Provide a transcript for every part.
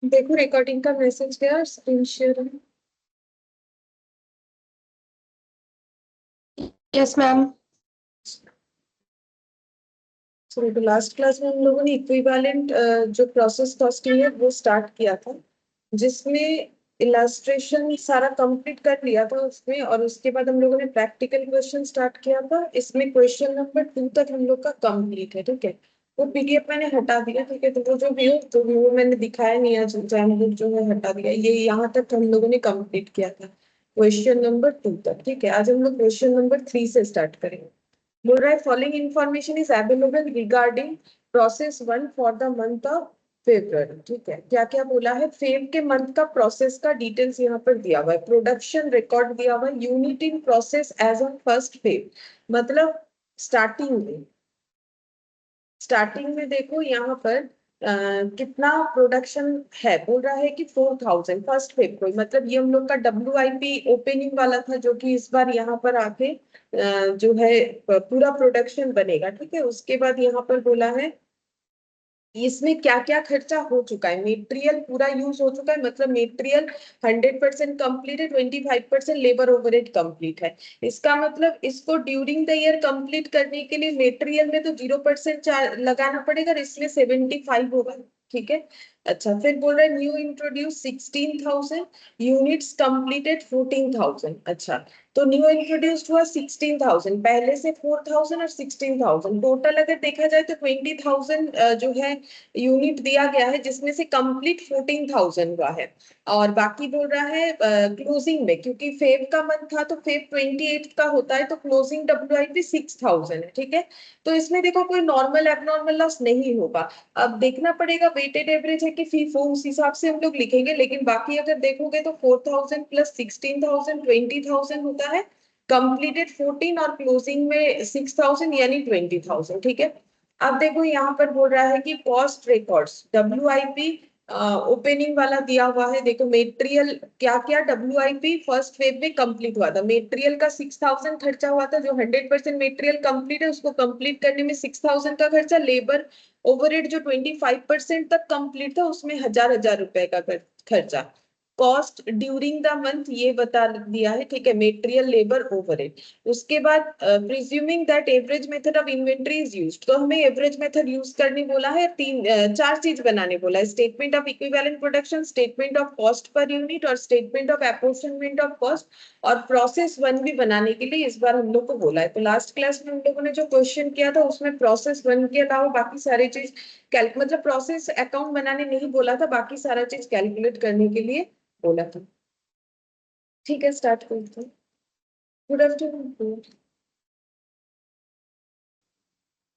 देखो रिकॉर्डिंग का मैसेज गया, स्क्रीन शेयर। Yes ma'am. तो लास्ट क्लास में हम लोगों ने इक्विवेलेंट जो प्रोसेस कॉस्टिंग है वो स्टार्ट किया था, जिसमें इलास्ट्रेशन सारा कंप्लीट कर लिया था उसमें, और उसके बाद हम लोगों ने प्रैक्टिकल क्वेश्चन स्टार्ट किया था। इसमें क्वेश्चन नंबर 2 तक हम लोग का कंप्लीट है, ठीक है। वो पीडीएफ मैंने हटा दिया, ठीक है। तो वो जो व्यू तो व्यू मैंने दिखाया नहीं आज, जानबूझ जो है हटा दिया। ये यहाँ तक हम लोगों ने कंप्लीट किया था, क्वेश्चन नंबर 2 तक, ठीक है। आज हम लोग क्वेश्चन नंबर 3 से स्टार्ट करेंगे। बोल रहा है following information is available regarding process 1 for the month of February, ठीक है। क्या क्या बोला है, फेब के मंथ का प्रोसेस का डिटेल्स यहाँ पर दिया हुआ है, प्रोडक्शन रिकॉर्ड दिया हुआ है, unit in process as on first Feb, मतलब स्टार्टिंग में। स्टार्टिंग में देखो यहाँ पर कितना प्रोडक्शन है, बोल रहा है कि 4000 फर्स्ट फेब को, मतलब ये हम लोग का WIP ओपनिंग वाला था, जो कि इस बार यहाँ पर आके जो है पूरा प्रोडक्शन बनेगा, ठीक है। उसके बाद यहाँ पर बोला है इसमें क्या क्या खर्चा हो चुका है। मेटेरियल पूरा यूज हो चुका है, मतलब मेटेरियल 100% कंप्लीट है, 25% लेबर ओवरहेड कंप्लीट है। इसका मतलब इसको ड्यूरिंग द ईयर कंप्लीट करने के लिए मेटेरियल में तो 0% लगाना पड़ेगा, और इसमें 75 होगा, ठीक है। अच्छा, फिर बोल रहे न्यू इंट्रोड्यूस 16,000, यूनिट्स कंप्लीटेड 14,000। अच्छा, तो न्यू इंट्रोड्यूस्ड हुआ 16,000, पहले से 4,000 और 16,000, टोटल अगर देखा जाए तो 20,000 जो है यूनिट दिया गया है, जिसमें से कंप्लीट 14,000 हुआ है। और बाकी बोल रहा है क्लोजिंग में, क्योंकि फेब का मंथ था तो फेब 28 का होता है, तो क्लोजिंग WIP 6,000 है, ठीक है। तो इसमें देखो कोई नॉर्मल एबनॉर्मल लॉस नहीं होगा। अब देखना पड़ेगा वेटेड एवरेज है कि फीफो, उस हिसाब से हम लोग लिखेंगे। लेकिन बाकी अगर देखोगे तो 4,000 प्लस 16,000 20,000 होता है, कंप्लीटेड 14 और क्लोजिंग में 6,000 यानी 20,000, ठीक है। अब देखो यहाँ पर बोल रहा है कि कॉस्ट रिकॉर्ड्स WIP ओपनिंग वाला दिया हुआ है। देखो मेटेरियल क्या क्या WIP फर्स्ट फेज में कंप्लीट हुआ था, मेटेरियल का 6,000 खर्चा हुआ था, जो 100% मेटेरियल कंप्लीट है उसको कंप्लीट करने में 6,000 का खर्चा, लेबर ओवरहेड जो 25% तक कंप्लीट था उसमें हजार हजार रुपए का खर्चा। कॉस्ट ड्यूरिंग द मंथ ये बता दिया है, ठीक है, मेटेरियल लेबर ओवरहेड। उसके बाद presuming that average method of inventory is used, तो हमें एवरेज मेथड यूज करने बोला है, चार चीज बनाने बोला है, statement of equivalent production, statement of cost per unit, और statement of apportionment of cost, और प्रोसेस 1 भी बनाने के लिए इस बार हम लोग को बोला है। तो लास्ट क्लास में हम लोगों ने जो क्वेश्चन किया था उसमें प्रोसेस 1 के अलावा बाकी सारी चीज मतलब प्रोसेस अकाउंट बनाने नहीं बोला था, बाकी सारा चीज कैलकुलेट करने के लिए बोला था। ठीक है, स्टार्ट करते हैं। Good afternoon.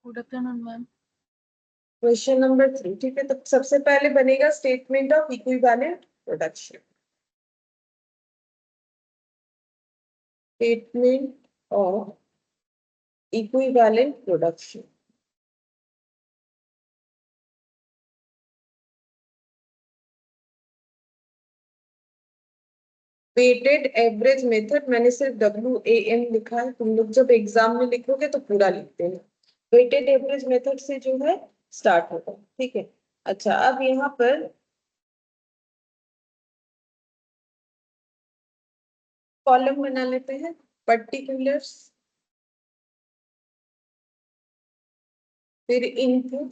Good afternoon ma'am. Question number 3, ठीक है। तो सबसे पहले बनेगा statement of equivalent production. Statement of equivalent production. Weighted average method, मैंने सिर्फ WAM लिखा है, तुम लोग जब एग्जाम में लिखोगे तो पूरा लिखते हैं। वेटेड एवरेज मेथड से जो है स्टार्ट होगा, ठीक है। अच्छा, अब यहाँ पर कॉलम बना लेते हैं, पर्टिकुलर्स, फिर इनपुट,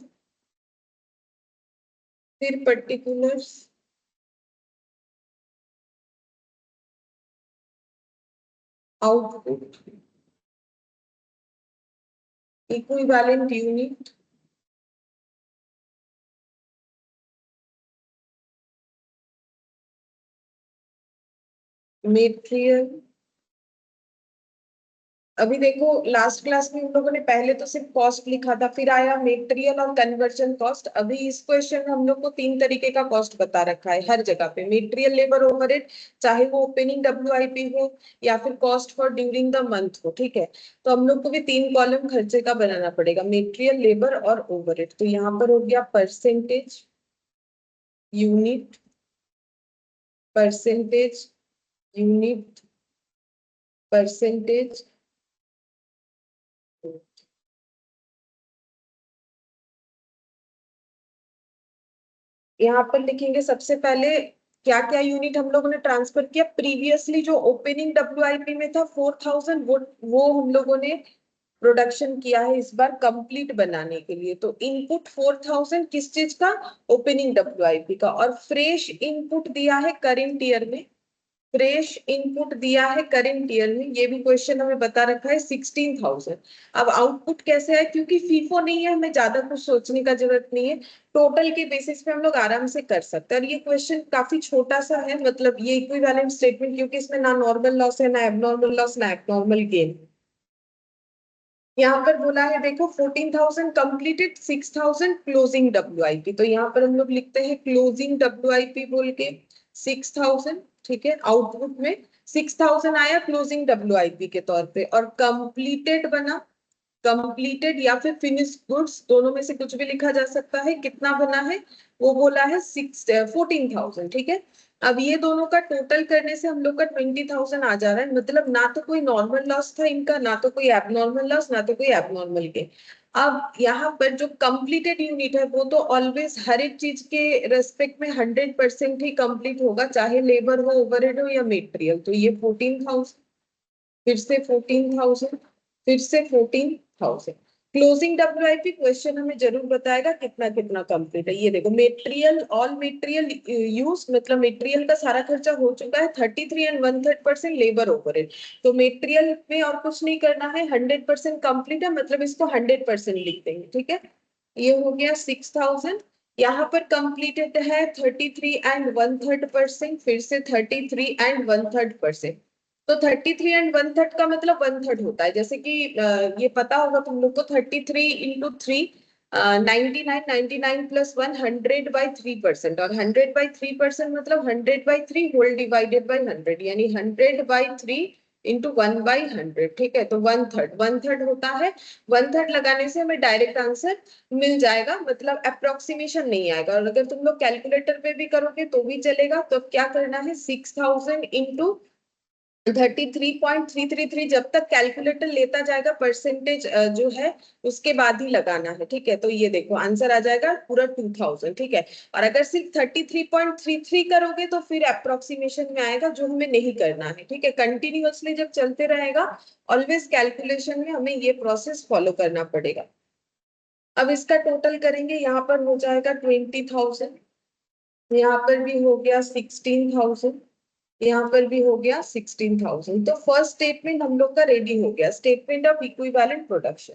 फिर particulars, output, equivalent unit, material. अभी देखो लास्ट क्लास में हम लोगों ने पहले तो सिर्फ कॉस्ट लिखा था, फिर आया मेटेरियल और कन्वर्जन कॉस्ट। अभी इस क्वेश्चन में हम लोग को 3 तरीके का कॉस्ट बता रखा है हर जगह पे, मेटेरियल लेबर ओवरहेड, चाहे वो ओपनिंग WIP हो या फिर cost for during the month हो, ठीक है। तो हम लोग को भी 3 कॉलम खर्चे का बनाना पड़ेगा, मेटेरियल लेबर और ओवरहेड। तो यहाँ पर हो गया percentage, unit, percentage, unit, percentage, यहाँ पर लिखेंगे सबसे पहले क्या क्या यूनिट हम लोगों ने ट्रांसफर किया। प्रीवियसली जो ओपनिंग डब्ल्यूआईपी में था 4000, वो हम लोगों ने प्रोडक्शन किया है इस बार कंप्लीट बनाने के लिए। तो इनपुट 4000 किस चीज का, ओपनिंग डब्ल्यूआईपी का। और फ्रेश इनपुट दिया है करेंट ईयर में, फ्रेश इनपुट दिया है करेंट ईयर में, ये भी क्वेश्चन हमें बता रखा है 16000। अब आउटपुट कैसे है, क्योंकि फीफो नहीं है हमें ज्यादा कुछ सोचने का जरूरत नहीं है, टोटल के बेसिस पे हम लोग आराम से कर सकते हैं। और ये क्वेश्चन काफी छोटा सा है, मतलब ये इक्विवेलेंट स्टेटमेंट, क्योंकि इसमें ना नॉर्मल लॉस है, ना एबनॉर्मल लॉस, ना एबनॉर्मल गेन। यहाँ पर बोला है देखो 14,000 कंप्लीटेड, 6,000 क्लोजिंग डब्ल्यूआईपी। तो यहाँ पर हम लोग लिखते हैं क्लोजिंग डब्ल्यूआईपी बोल के 6,000, ठीक है। आउटपुट में 6,000 आया क्लोजिंग डब्ल्यूआईपी के तौर पे, और कंप्लीटेड बना, कंप्लीटेड या फिर फिनिश गुड्स दोनों में से कुछ भी लिखा जा सकता है। कितना बना है वो बोला है 14,000, ठीक है। अब ये दोनों का टोटल करने से हम लोग का 20,000 आ जा रहा है, मतलब ना तो कोई नॉर्मल लॉस था इनका, ना तो कोई एबनॉर्मल लॉस, ना तो कोई एबनॉर्मल गेन। अब यहाँ पर जो कंप्लीटेड यूनिट है वो तो ऑलवेज हर एक चीज के रेस्पेक्ट में 100% ही कंप्लीट होगा, चाहे लेबर हो, ओवरहेड हो या मेटेरियल। तो ये 14,000, फिर से 14,000, फिर से 14,000। क्लोजिंग डब्ल्यूआईपी क्वेश्चन हमें जरूर बताएगा कितना कितना कंप्लीट है। ये देखो मेटेरियल, ऑल मेटेरियल यूज, मतलब मेटेरियल का सारा खर्चा हो चुका है 33 and 1/3% लेबर ओवरहेड। तो मेटेरियल में और कुछ नहीं करना है, 100% कंप्लीट है, मतलब इसको 100% लिख देंगे, ठीक है। ये हो गया 6,000। यहाँ पर कंप्लीटेड है 33 and 1/3%, फिर से 33 and 1/3%। तो 33 and 1/3 का मतलब 1/3 होता है, जैसे कि ये पता होगा तुम लोग को, 33 into 3 99, 99 + 1 100/3%, और 100/3% मतलब 100/3 होल डिवाइडेड बाई 100, यानी 100/3 into 1/100, ठीक है। तो 1/3, 1/3 होता है। 1/3 लगाने से हमें डायरेक्ट आंसर मिल जाएगा, मतलब अप्रोक्सीमेशन नहीं आएगा। और अगर तुम लोग कैलकुलेटर पे भी करोगे तो भी चलेगा। तो क्या करना है, 6,000 into 33.333, जब तक कैलकुलेटर लेता जाएगा परसेंटेज जो है उसके बाद ही लगाना है, ठीक है। तो ये देखो आंसर आ जाएगा पूरा 2,000, ठीक है। और अगर सिर्फ 33.33 करोगे तो फिर अप्रोक्सीमेशन में आएगा, जो हमें नहीं करना है, ठीक है। कंटिन्यूअसली जब चलते रहेगा ऑलवेज कैलकुलेशन में हमें ये प्रोसेस फॉलो करना पड़ेगा। अब इसका टोटल करेंगे, यहाँ पर हो जाएगा 20,000, यहाँ पर भी हो गया 16,000, यहाँ पर भी हो गया 16,000। तो फर्स्ट स्टेटमेंट हम लोग का रेडी हो गया, स्टेटमेंट ऑफ इक्विवेलेंट प्रोडक्शन।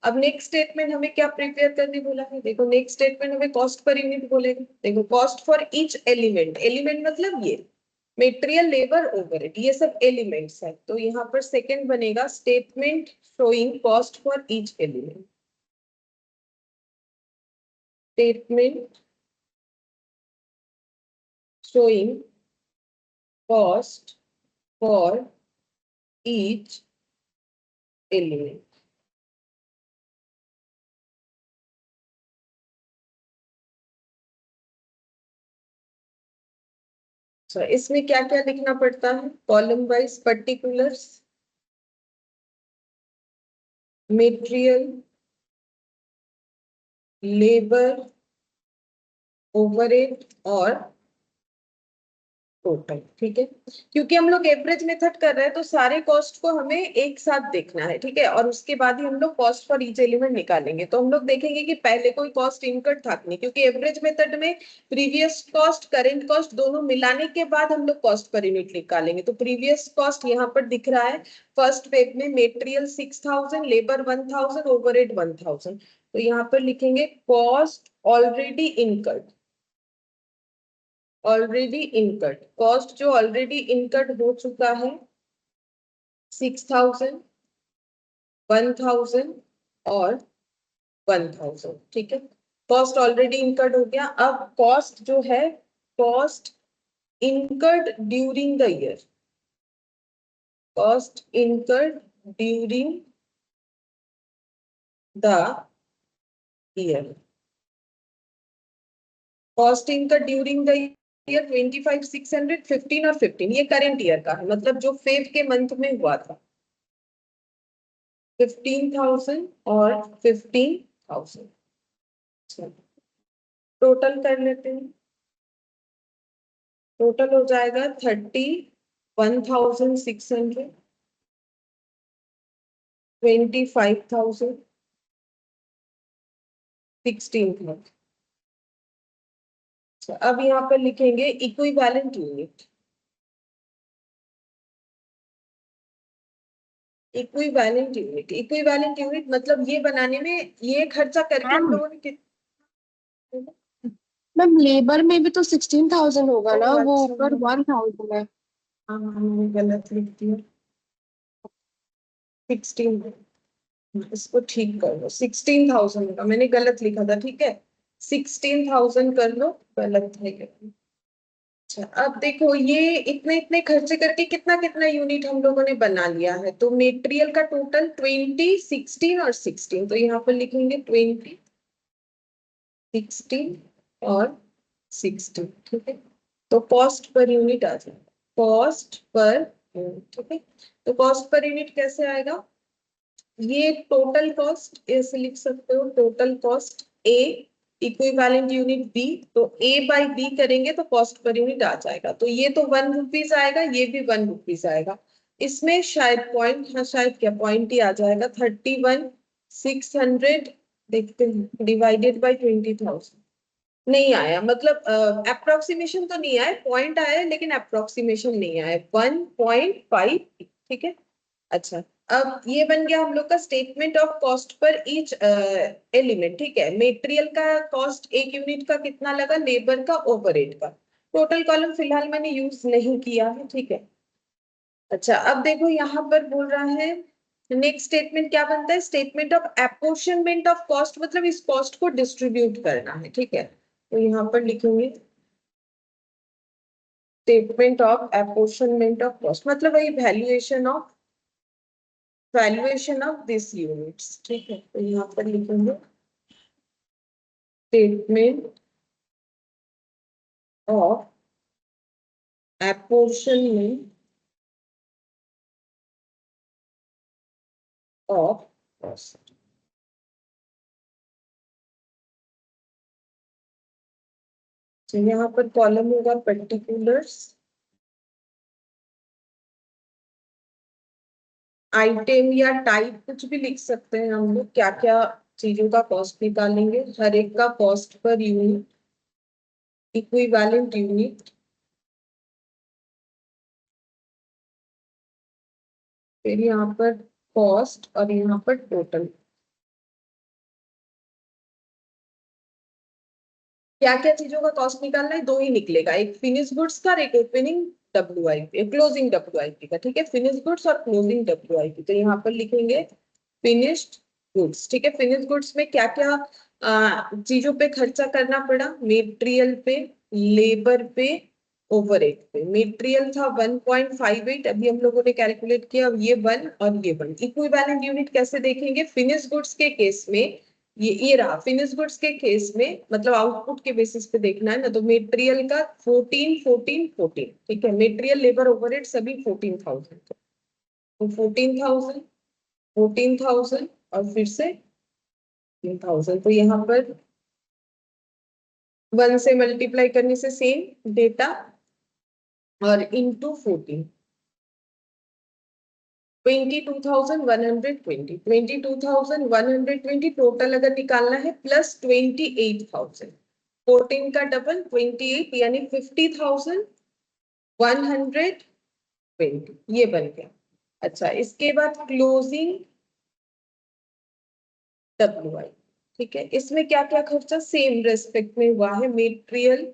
अब नेक्स्ट स्टेटमेंट हमें क्या प्रिपेयर करने बोला है, देखो नेक्स्ट स्टेटमेंट हमें कॉस्ट पर यूनिट बोलेगा। देखो cost for each element, element मतलब ये मेटेरियल, लेबर, ओवरहेड, ये सब एलिमेंट्स है। तो यहाँ पर सेकंड बनेगा statement showing cost for each element, statement showing cost for each element। इसमें क्या क्या लिखना पड़ता है, column wise particulars, material, labour, overhead और टोटल, ठीक है। क्योंकि हम लोग एवरेज मेथड कर रहे हैं तो सारे कॉस्ट को हमें एक साथ देखना है, ठीक है। और उसके बाद ही हम लोग कॉस्ट फॉर ईच एलिमेंट निकालेंगे। तो हम लोग देखेंगे कि पहले कोई कॉस्ट इनकर्ड था नहीं, क्योंकि एवरेज मेथड में प्रीवियस कॉस्ट, करेंट कॉस्ट दोनों मिलाने के बाद हम लोग कॉस्ट पर यूनिट निकालेंगे। तो प्रीवियस कॉस्ट यहाँ पर दिख रहा है फर्स्ट पेज में, मेटेरियल 6,000, लेबर 1,000, ओवरहेड 1,000। तो यहाँ पर लिखेंगे cost already incurred, already incurred, cost जो ऑलरेडी इनकर्ड हो चुका है 6,000, 1,000 और 1,000, ठीक है। कॉस्ट ऑलरेडी इनकर्ड हो गया। अब कॉस्ट जो है, cost incurred during the year, cost incurred during the year, cost incurred during the year 25,600, 15 और 15, ये करेंट ईयर का है, मतलब जो फेब के मंथ में हुआ था। 15,000 और 15,000, टोटल कर लेते हैं। टोटल हो जाएगा 31,600, 25,000, 16,000। अब यहाँ पर लिखेंगे इक्विवेलेंट यूनिट। इक्विवेलेंट यूनिट मतलब ये बनाने में ये खर्चा करके हम मैम लोगों ने कितना। मैम लेबर में भी तो 16,000 होगा ना, वो अच्छा ऊपर 1,000 है। हाँ मैंने गलत लिख दिया। 16, इसको ठीक कर लो, 16,000 होगा, मैंने गलत लिखा था, ठीक है। 16,000 कर लो, गलत है क्या। अच्छा अब देखो ये इतने इतने खर्चे करके कितना कितना यूनिट हम लोगों ने बना लिया है। तो मेटेरियल का टोटल 20, 16 और 16, तो यहाँ पर लिखेंगे 20, 16 और 16, ठीक है। तो कॉस्ट पर यूनिट आ जाएगा, कॉस्ट पर यूनिट, ठीक है। तो कॉस्ट पर यूनिट कैसे आएगा, ये टोटल कॉस्ट ऐसे लिख सकते हो, टोटल कॉस्ट ए इक्विवेलेंट यूनिट बी, तो ए बाई बी करेंगे तो कॉस्ट पर यूनिट आ जाएगा। तो ये तो 1 रुपीज आएगा, ये भी 1 रुपीज आएगा। इसमें शायद पॉइंट, हाँ शायद क्या पॉइंट ही आ जाएगा, 31,600 देखते हैं डिवाइडेड बाई 20,000। नहीं आया, मतलब अप्रोक्सीमेशन तो नहीं आया, पॉइंट आया है लेकिन अप्रोक्सीमेशन नहीं आया, 1.5, ठीक है। अच्छा अब ये बन गया हम लोग का स्टेटमेंट ऑफ कॉस्ट पर ईच एलिमेंट, ठीक है। मटेरियल का कॉस्ट एक यूनिट का कितना लगा, लेबर का, ओवरहेड का। टोटल कॉलम फिलहाल मैंने यूज नहीं किया है, ठीक है। अच्छा अब देखो यहाँ पर बोल रहा है नेक्स्ट स्टेटमेंट क्या बनता है, statement of apportionment of cost, मतलब इस कॉस्ट को डिस्ट्रीब्यूट करना है, ठीक है। तो यहाँ पर लिखेंगे statement of apportionment of cost, मतलब वही वैल्यूएशन ऑफ दिस यूनिट्स, ठीक है। तो यहाँ पर लिखेंगे statement of apportionment of cost। तो यहाँ पर कॉलम होगा पर्टिकुलर्स, आइटम या टाइप कुछ भी लिख सकते हैं हम लोग, क्या क्या चीजों का कॉस्ट निकालेंगे, हर एक का cost per unit, equivalent unit, फिर यहाँ पर कॉस्ट और यहाँ पर टोटल। क्या क्या चीजों का कॉस्ट निकालना है, दो ही निकलेगा, एक फिनिश गुड्स का और एक ओपनिंग WIP, क्लोजिंग WIP का, ठीक है। फिनिश गुड्स और क्लोजिंग WIP, तो यहाँ पर लिखेंगे फिनिश्ड गुड्स, ठीक है। फिनिश गुड्स में क्या क्या चीजों पे खर्चा करना पड़ा, मेटेरियल पे, लेबर पे, ओवरहेड पे। मेटेरियल था 1.58, अभी हम लोगों ने कैलकुलेट किया, अब ये 1 और ये 1। इक्विवेलेंट यूनिट कैसे देखेंगे, फिनिश गुड्स के केस में ये रहा, फिनिश गुड्स के केस में मतलब आउटपुट के बेसिस पे देखना है ना, तो मेटेरियल का 14, 14, 14, ठीक है। मेटेरियल, लेबर, ओवरहेड सभी 14,000, तो 14,000, 14,000 और फिर से 14,000, तो यहाँ पर 1 से मल्टीप्लाई करने से सेम डेटा और इंटू 14, 22,120, 22,120 टोटल अगर निकालना है, प्लस 28,000, 14 का डबल 28 यानी 50,120, ये बन गया। अच्छा इसके बाद क्लोजिंग WI, ठीक है। इसमें क्या क्या खर्चा सेम रेस्पेक्ट में हुआ है, मेटेरियल,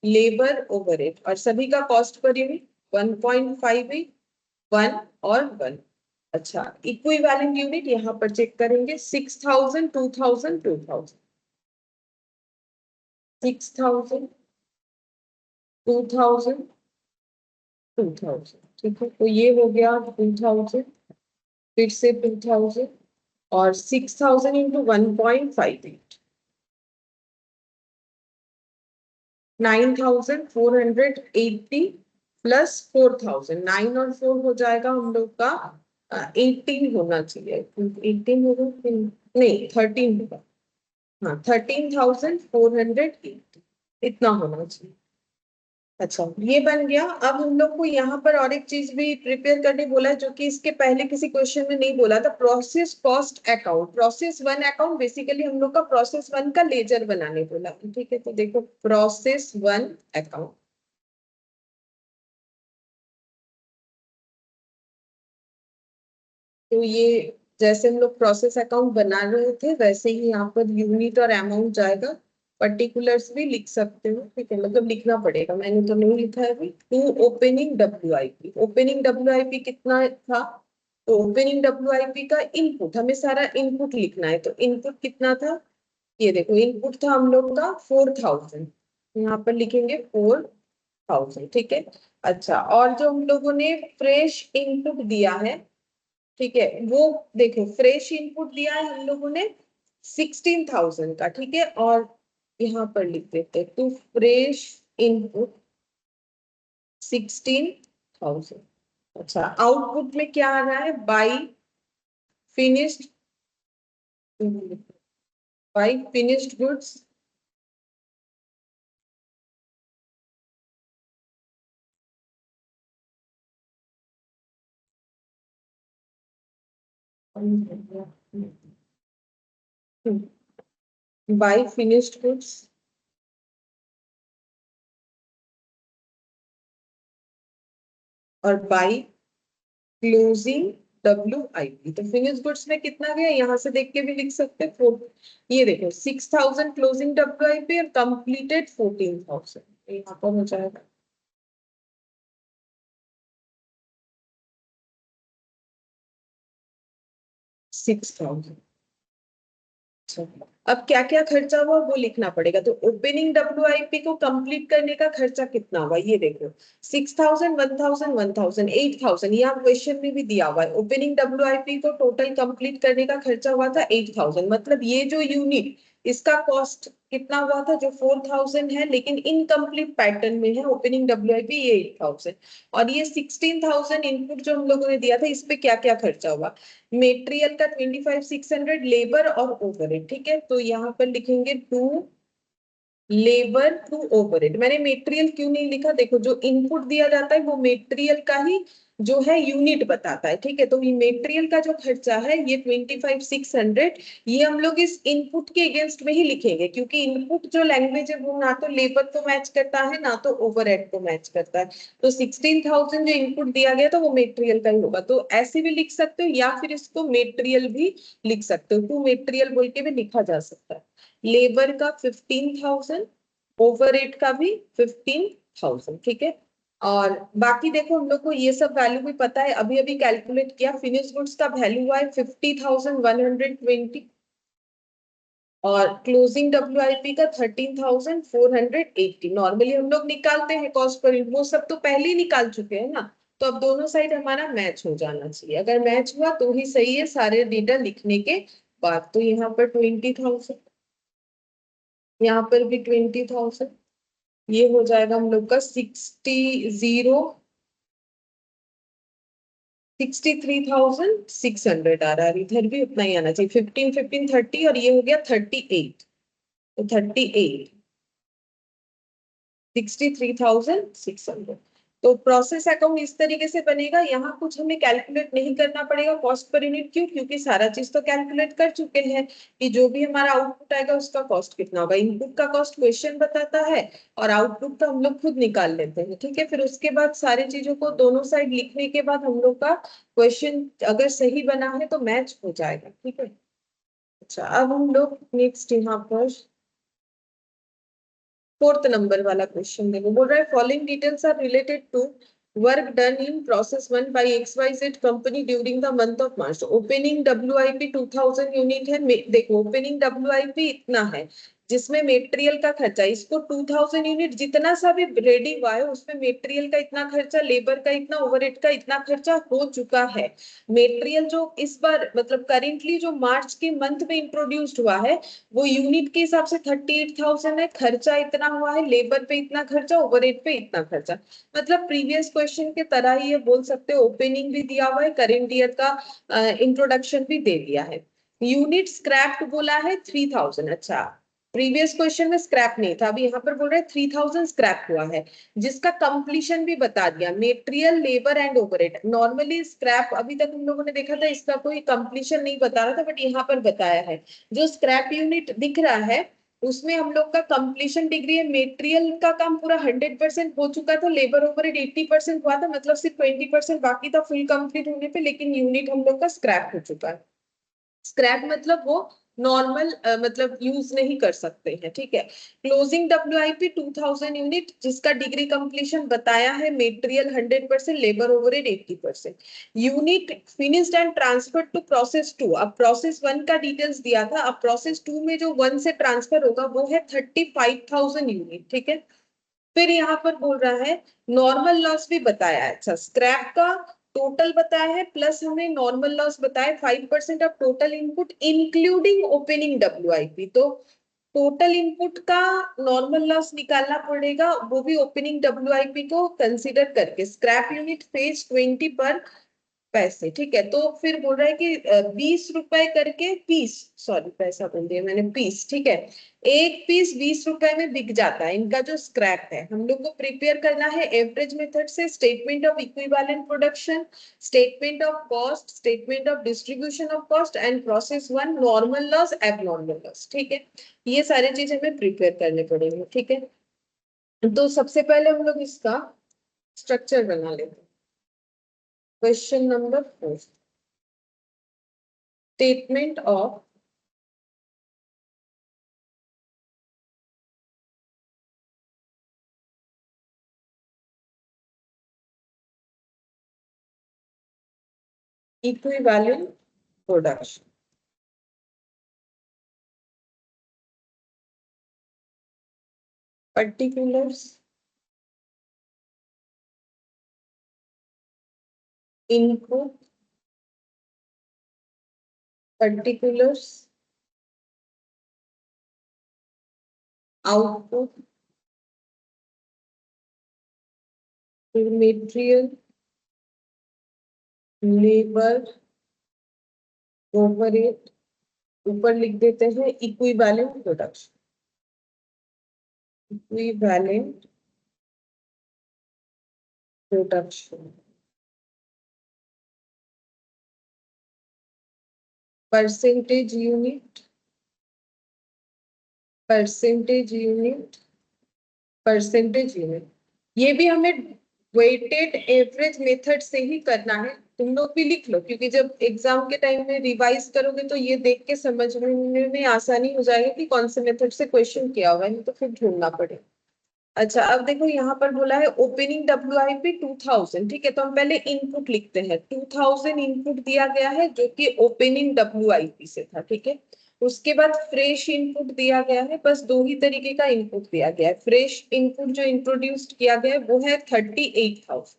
लेबर, ओवरहेड, और सभी का कॉस्ट पर यूनिट 1.58, 1 और 1। अच्छा इक्विवेलेंट यूनिट यहाँ पर चेक करेंगे, 6,000, 2,000, 2,000, 6,000, 2,000, 2,000, ठीक है। तो ये हो गया 2,000, फिर से 2,000 और 6,000 इंटू 1.58, 9,480 प्लस 4,000, 9 और 4 हो जाएगा हम लोग का 18 होना चाहिए, 18 होगा नहीं 13 होगा, हाँ 13,480 इतना होना चाहिए। अच्छा, ये बन गया। अब हम लोग को यहाँ पर और एक चीज भी प्रिपेयर करने बोला है, जो कि इसके पहले किसी क्वेश्चन में नहीं बोला था, process cost account. Process one account basically हम लोग का प्रोसेस वन का लेजर बनाने बोला। ठीक है, तो देखो प्रोसेस वन अकाउंट। तो ये जैसे हम लोग प्रोसेस अकाउंट बना रहे थे वैसे ही यहाँ पर यूनिट और अमाउंट जाएगा। पर्टिकुलर्स भी लिख सकते हो, ठीक है, मतलब लिखना पड़ेगा, मैंने तो नहीं लिखा है अभी। To opening WIP, opening WIP कितना था? तो ओपनिंग डब्ल्यूआईपी का इनपुट, हमें सारा इनपुट लिखना है, तो इनपुट कितना था? ये देखो इनपुट था हम लोग का 4000। यहाँ पर लिखेंगे 4000, ठीक है। अच्छा, और जो हम लोगों ने फ्रेश इनपुट दिया है, ठीक है, वो देखो फ्रेश इनपुट दिया है हम लोगों ने 16000 का, ठीक है। और यहाँ पर लिख देते हैं टू फ्रेश इनपुट 16000। अच्छा, आउटपुट में क्या आ रहा है? By finished, by finished goods by finished goods और बाई क्लोजिंग डब्ल्यूआईपी। तो फिनिश गुड्स में कितना गया यहाँ से देख के भी लिख सकते हैं, ये देखो 6000 क्लोजिंग डब्ल्यूआईपी और कंप्लीटेड 14000, यहाँ पर हो जाएगा 6000। अच्छा, अब क्या क्या खर्चा हुआ वो लिखना पड़ेगा। तो ओपनिंग डब्ल्यूआईपी को कंप्लीट करने का खर्चा कितना हुआ, ये देखो 6000, 1000, 1000, 8000। यहाँ क्वेश्चन में भी दिया हुआ है ओपनिंग डब्ल्यूआईपी को टोटल कंप्लीट करने का खर्चा हुआ था 8000। मतलब ये जो यूनिट, इसका कॉस्ट कितना हुआ था? जो 4000 है लेकिन इनकम्प्लीट पैटर्न में है ओपनिंग डब्ल्यूआईपी, ये 8000। और ये 16000 इनपुट जो हम लोगों ने दिया था, इस पे क्या क्या खर्चा हुआ? मेटेरियल का 25,600, लेबर और ओवरहेड, ठीक है। तो यहाँ पर लिखेंगे टू लेबर टू ओवरहेड। मैंने मेटेरियल क्यों नहीं लिखा? देखो जो इनपुट दिया जाता है वो मेटेरियल का ही जो है यूनिट बताता है, ठीक है। तो ये मेटेरियल का जो खर्चा है ये 25,600, ये हम लोग इस इनपुट के अगेंस्ट में ही लिखेंगे, क्योंकि इनपुट जो लैंग्वेज है वो ना तो लेबर को मैच करता है ना तो ओवरहेड को मैच करता है। तो 16,000 जो इनपुट दिया गया था वो मेटेरियल का ही होगा। तो ऐसे भी लिख सकते हो या फिर इसको मेटेरियल भी लिख सकते हो, टू मेटेरियल बोल के भी लिखा जा सकता है। लेबर का 15,000, ओवरहेड का भी 15,000, ठीक है। और बाकी देखो हम लोग को ये सब वैल्यू भी पता है, अभी अभी कैलकुलेट किया। फिनिश गुड्स का वैल्यू हुआ है 50,120 और क्लोजिंग डब्ल्यूआईपी का 13,480। नॉर्मली हम लोग निकालते हैं कॉस्ट पर यूनिट, वो सब तो पहले ही निकाल चुके हैं ना। तो अब दोनों साइड हमारा मैच हो जाना चाहिए, अगर मैच हुआ तो ही सही है सारे डेटा लिखने के बाद। तो यहाँ पर 20,000, यहाँ पर भी 20,000, ये हो जाएगा हम लोग का 63,600 आ रहा है। इधर भी उतना ही आना चाहिए, 15, 15, 30 और ये हो गया 38। तो 38, 63,600। तो प्रोसेस अकाउंट इस तरीके से बनेगा। यहाँ कुछ हमें कैलकुलेट नहीं करना पड़ेगा कॉस्ट पर यूनिट, क्यों? क्योंकि सारा चीज तो कैलकुलेट कर चुके हैं कि जो भी हमारा आउटपुट आएगा उसका कॉस्ट कितना होगा। इनपुट का कॉस्ट क्वेश्चन बताता है और आउटपुट तो हम लोग खुद निकाल लेते हैं, ठीक है। फिर उसके बाद सारी चीजों को दोनों साइड लिखने के बाद हम लोग का क्वेश्चन अगर सही बना है तो मैच हो जाएगा, ठीक है। अच्छा, अब हम लोग नेक्स्ट यहाँ पर 4th नंबर वाला क्वेश्चन देखो, बोल रहा है following details are related to work done in process one by XYZ company during the month of March. Opening WIP 2000 unit है। देखो ओपनिंग डब्ल्यूआईपी इतना है, जिसमें मेटेरियल का खर्चा, इसको 2000 यूनिट जितना सा भी रेडी हुआ है उसमें मेटेरियल का इतना खर्चा, लेबर का इतना, ओवरहेड का इतना खर्चा हो चुका है। मेटेरियल जो इस बार मतलब करेंटली जो मार्च के मंथ में इंट्रोड्यूस्ड हुआ है वो यूनिट के हिसाब से 38,000 है। खर्चा इतना हुआ है, लेबर पे इतना खर्चा, ओवरहेड पे इतना खर्चा। मतलब प्रीवियस क्वेश्चन के तरह ही ये बोल सकते हो, ओपनिंग भी दिया हुआ है, करेंट ईयर का इंट्रोडक्शन भी दे दिया है। यूनिट स्क्रैप्ड बोला है 3000। अच्छा, प्रीवियस क्वेश्चन में स्क्रैप नहीं था, अभी यहाँ पर बोल रहे हैं 3000 स्क्रैप हुआ है, जिसका कंप्लीशन भी बता दिया, material, labour and overhead. Normally scrap अभी तक हम लोगों ने देखा था इसका कोई कंप्लीशन नहीं बता रहा था, बट यहाँ पर बताया है। जो स्क्रैप यूनिट दिख रहा है उसमें हम लोग का कंप्लीशन डिग्री है, मेटेरियल का काम पूरा 100% हो चुका था, लेबर ओवरहेड 80% हुआ था, मतलब सिर्फ 20% बाकी था फुल कंप्लीट होने पे, लेकिन यूनिट हम लोग का स्क्रैप हो चुका है। स्क्रैप मतलब वो नॉर्मल मतलब यूज नहीं कर सकते हैं, ठीक है। क्लोजिंग डब्ल्यूआईपी 2000 यूनिट, जिसका डिग्री कंप्लीशन बताया है, material 100%, labour overhead 80%। Unit finished and transferred to process 2। अब प्रोसेस 1 का डिटेल्स दिया था, अब प्रोसेस 2 में जो 1 से ट्रांसफर होगा वो है 35,000 यूनिट, ठीक है। फिर यहाँ पर बोल रहा है नॉर्मल लॉस भी बताया है। अच्छा, स्क्रैप का टोटल बताया है, प्लस हमें नॉर्मल लॉस बताया 5% of total input including opening WIP. तो टोटल इनपुट का नॉर्मल लॉस निकालना पड़ेगा, वो भी ओपनिंग डब्ल्यूआईपी को कंसीडर करके। स्क्रैप यूनिट फेज 20 पर पैसे, ठीक है। तो फिर बोल रहा है कि 20 रुपए करके पीस, सॉरी पैसा बोल दिया मैंने, पीस, ठीक है। एक पीस 20 रुपए में बिक जाता है इनका जो स्क्रैप है। हम लोग को प्रिपेयर करना है एवरेज मेथड से, statement of equivalent production, statement of cost, statement of distribution of cost and process 1, normal loss, abnormal loss, ठीक है। ये सारी चीजें हमें प्रिपेयर करने पड़ेंगे, ठीक है। तो सबसे पहले हम लोग इसका स्ट्रक्चर बना लेते हैं। Question number 4, statement of equivalent production. Particulars, input, particulars, output, material, labour, overhead, ऊपर लिख देते हैं equivalent production, equivalent production, percentage unit, percentage unit, percentage unit. ये भी हमें वेटेड एवरेज मेथड से ही करना है। तुम लोग भी लिख लो, क्योंकि जब एग्जाम के टाइम में रिवाइज करोगे तो ये देख के समझने में आसानी हो जाएगी कि कौन से मेथड से क्वेश्चन किया हुआ है, नहीं तो फिर ढूंढना पड़ेगा। अच्छा, अब देखो यहाँ पर बोला है ओपनिंग डब्ल्यूआईपी 2000, ठीक है। तो हम पहले इनपुट लिखते हैं, 2000 इनपुट दिया गया है जो कि ओपनिंग डब्ल्यूआईपी से था, ठीक है। उसके बाद फ्रेश इनपुट दिया गया है, बस दो ही तरीके का इनपुट दिया गया है। फ्रेश इनपुट जो इंट्रोड्यूस्ड किया गया है वो है 38,000।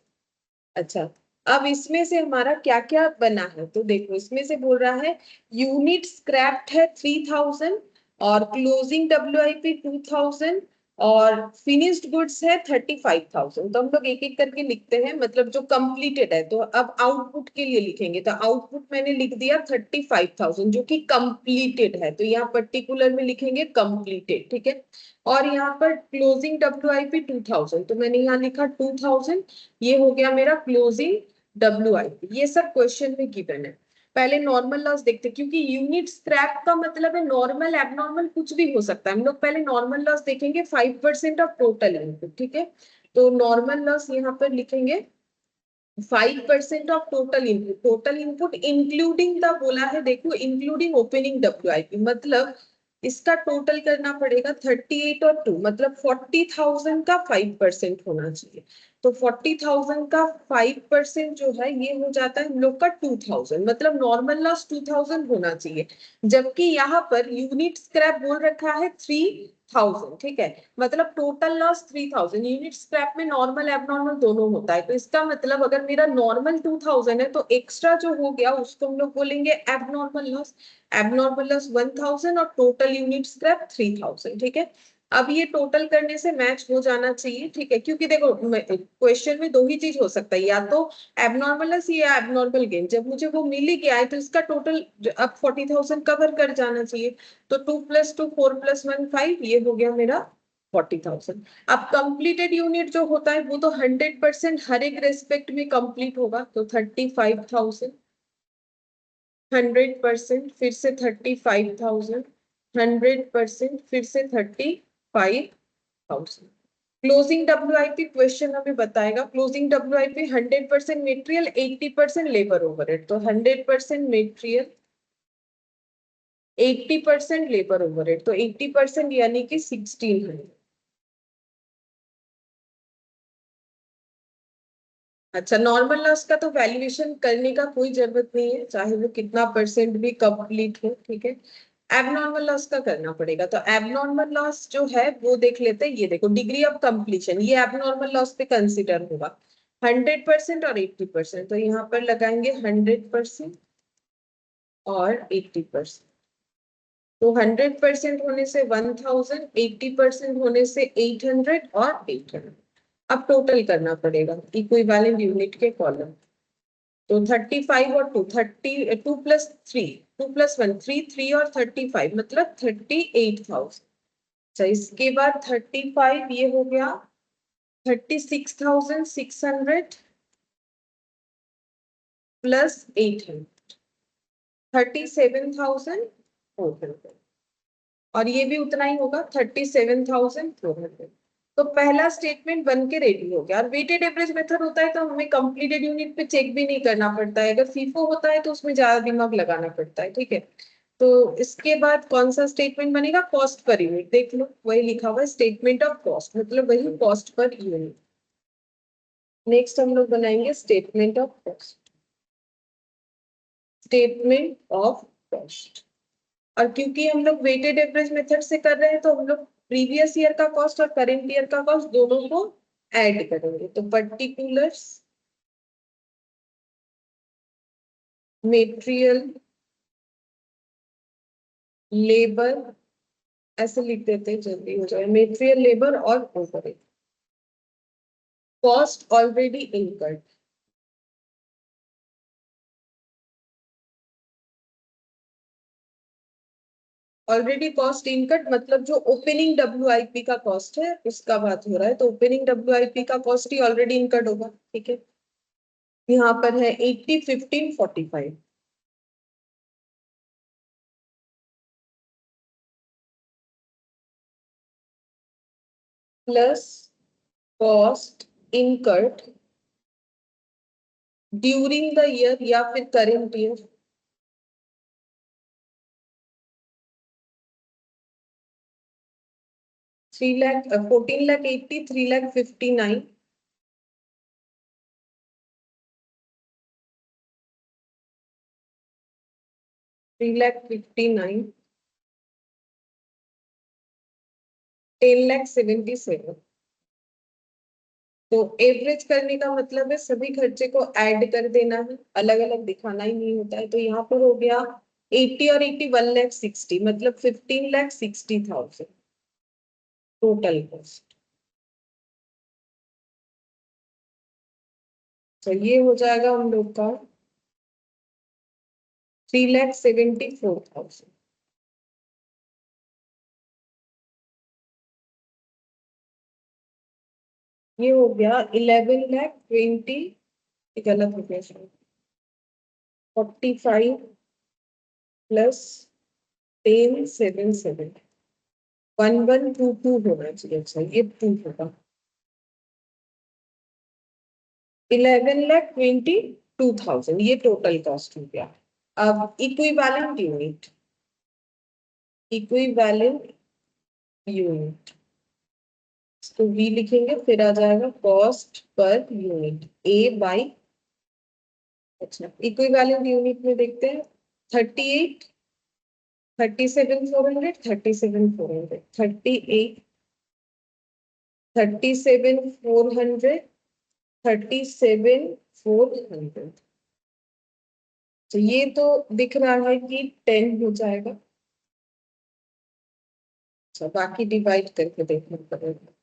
अच्छा, अब इसमें से हमारा क्या क्या बना है, तो देखो इसमें से बोल रहा है यूनिट स्क्रैप्ड है 3000, और क्लोजिंग डब्ल्यूआईपी 2000, और फिनिश्ड गुड्स है 35,000। तो हम लोग एक एक करके लिखते हैं, मतलब जो कंप्लीटेड है। तो अब आउटपुट के लिए लिखेंगे, तो आउटपुट मैंने लिख दिया 35,000 जो कि कंप्लीटेड है, तो यहाँ पर्टिकुलर में लिखेंगे कंप्लीटेड, ठीक है। और यहाँ पर क्लोजिंग डब्ल्यूआईपी 2000, तो मैंने यहाँ लिखा 2000, ये हो गया मेरा क्लोजिंग डब्ल्यूआईपी। ये सब क्वेश्चन में गिवन है। पहले नॉर्मल लॉस देखते हैं, क्योंकि यूनिट स्क्रैप का मतलब है नॉर्मल एबनॉर्मल कुछ भी हो सकता है। हम लोग पहले नॉर्मल लॉस देखेंगे, 5% ऑफ टोटल इनपुट, ठीक है। तो नॉर्मल लॉस यहाँ पर लिखेंगे 5% of total input. Total input including the बोला है, देखो इंक्लूडिंग ओपनिंग डब्ल्यूआईपी, मतलब इसका टोटल करना पड़ेगा 38 और 2, मतलब 40,000 का 5% होना चाहिए। तो 40,000 का 5% जो है ये हो जाता है हम लोग का 2,000, मतलब नॉर्मल लॉस 2,000 होना चाहिए। जबकि यहाँ पर यूनिट स्क्रैप बोल रखा है 3,000, ठीक है। मतलब टोटल लॉस 3,000। यूनिट स्क्रैप में नॉर्मल एबनॉर्मल दोनों होता है, तो इसका मतलब अगर मेरा नॉर्मल 2,000 है तो एक्स्ट्रा जो हो गया उसको हम लोग बोलेंगे एबनॉर्मल लॉस। एबनॉर्मल लॉस 1,000 और टोटल यूनिट स्क्रैप 3,000, ठीक है। अब ये टोटल करने से मैच हो जाना चाहिए, ठीक है, क्योंकि देखो क्वेश्चन में दो ही चीज हो सकता है, या तो एबनॉर्मल लॉस या एबनॉर्मल गेन। जब मुझे वो मिल ही गया है तो इसका टोटल अब 40,000 कवर कर जाना चाहिए। तो 2 + 2 4 + 1 5, ये हो गया मेरा 40,000। अब कंप्लीटेड यूनिट जो होता है वो तो 100% हर एक रेस्पेक्ट में कंप्लीट होगा, तो 35,000, 100% फिर से 35,000, 100% फिर से 35,000। क्लोजिंग डब्ल्यूआईपी क्वेश्चन हमें बताएगा, closing WIP 100% material, 80% labour overhead. तो 100% मेटेरियल, 80% लेबर ओवरहेड, तो 80% यानी कि 1600। अच्छा, नॉर्मल लॉस का तो वैल्यूएशन करने का कोई जरूरत नहीं है, चाहे वो कितना परसेंट भी कंप्लीट हो, ठीक है। एबनॉर्मल लॉस का करना पड़ेगा। तो एबनॉर्मल लॉस जो है वो देख लेते हैं। ये देखो डिग्री ऑफ कंप्लीशन, ये एबनॉर्मल लॉस पे कंसिडर होगा 100% और 80%। तो यहाँ पर लगाएंगे 100% और 80%। तो 100% होने से 1000, 80% होने से 800 और 800। अब टोटल करना पड़ेगा इक्विवेलेंट यूनिट के कॉलम। तो 35 और 2, 2 + 3, 2 + 1 3, 3 और 35 मतलब 38,000। अच्छा, इसके बाद 35 ये हो गया 36,600 + 800, 37,400। और ये भी उतना ही होगा 37,400। तो पहला स्टेटमेंट बन के रेडी हो गया। और वेटेड एवरेज मेथड होता है तो हमें कंप्लीटेड यूनिट पे चेक भी नहीं करना पड़ता है। अगर फीफो होता है तो उसमें ज्यादा दिमाग लगाना पड़ता है, ठीक है। तो इसके बाद कौन सा स्टेटमेंट बनेगा, कॉस्ट पर यूनिट। देख लो वही लिखा हुआ है, स्टेटमेंट ऑफ कॉस्ट, मतलब वही कॉस्ट पर यूनिट। नेक्स्ट हम लोग बनाएंगे statement of cost, statement of cost. और क्योंकि हम लोग वेटेड एवरेज मेथड से कर रहे हैं तो हम लोग प्रीवियस ईयर का कॉस्ट और करेंट ईयर का कॉस्ट दोनों को ऐड करेंगे। तो पर्टिकुलर्स मेटेरियल लेबर, ऐसे लिख देते हैं जल्दी हो जाए, मेटेरियल लेबर और overhead cost already incurred. Already cost incurred मतलब जो ओपनिंग डब्ल्यूआईपी का कॉस्ट है उसका बात हो रहा है। तो ओपनिंग डब्ल्यूआईपी का कॉस्ट ही ऑलरेडी इनकट होगा, ठीक है। यहाँ पर है 80 15 45, plus cost इनकट during the year या फिर करेंट ईयर। थ्री लैख 14,80,000, 3,59,000, 3,59,000, 10,77,000। तो एवरेज करने का मतलब है सभी खर्चे को ऐड कर देना है, अलग अलग दिखाना ही नहीं होता है। तो यहाँ पर हो गया 80 और 80 1,60,000, मतलब 15,60,000 टोटल कॉस्ट। तो ये हो जाएगा हम लोग का 3,74,000। ये हो गया 11,20,000, गलत हो गया शायद, 45 प्लस 10,77, 1122 होना चाहिए। अच्छा, ये 2 होगा, 11,22,000 ये टोटल कॉस्ट हो गया। अब इक्विवेलेंट यूनिट, इक्विवेलेंट यूनिट तो वी लिखेंगे, फिर आ जाएगा cost per unit A by. अच्छा, इक्विवेलेंट यूनिट में देखते हैं 38, 37,400, 37,400, 38, 37,400, 37,400। तो ये तो दिख रहा है कि 10 हो जाएगा। अच्छा, बाकी डिवाइड करके देखना पड़ेगा।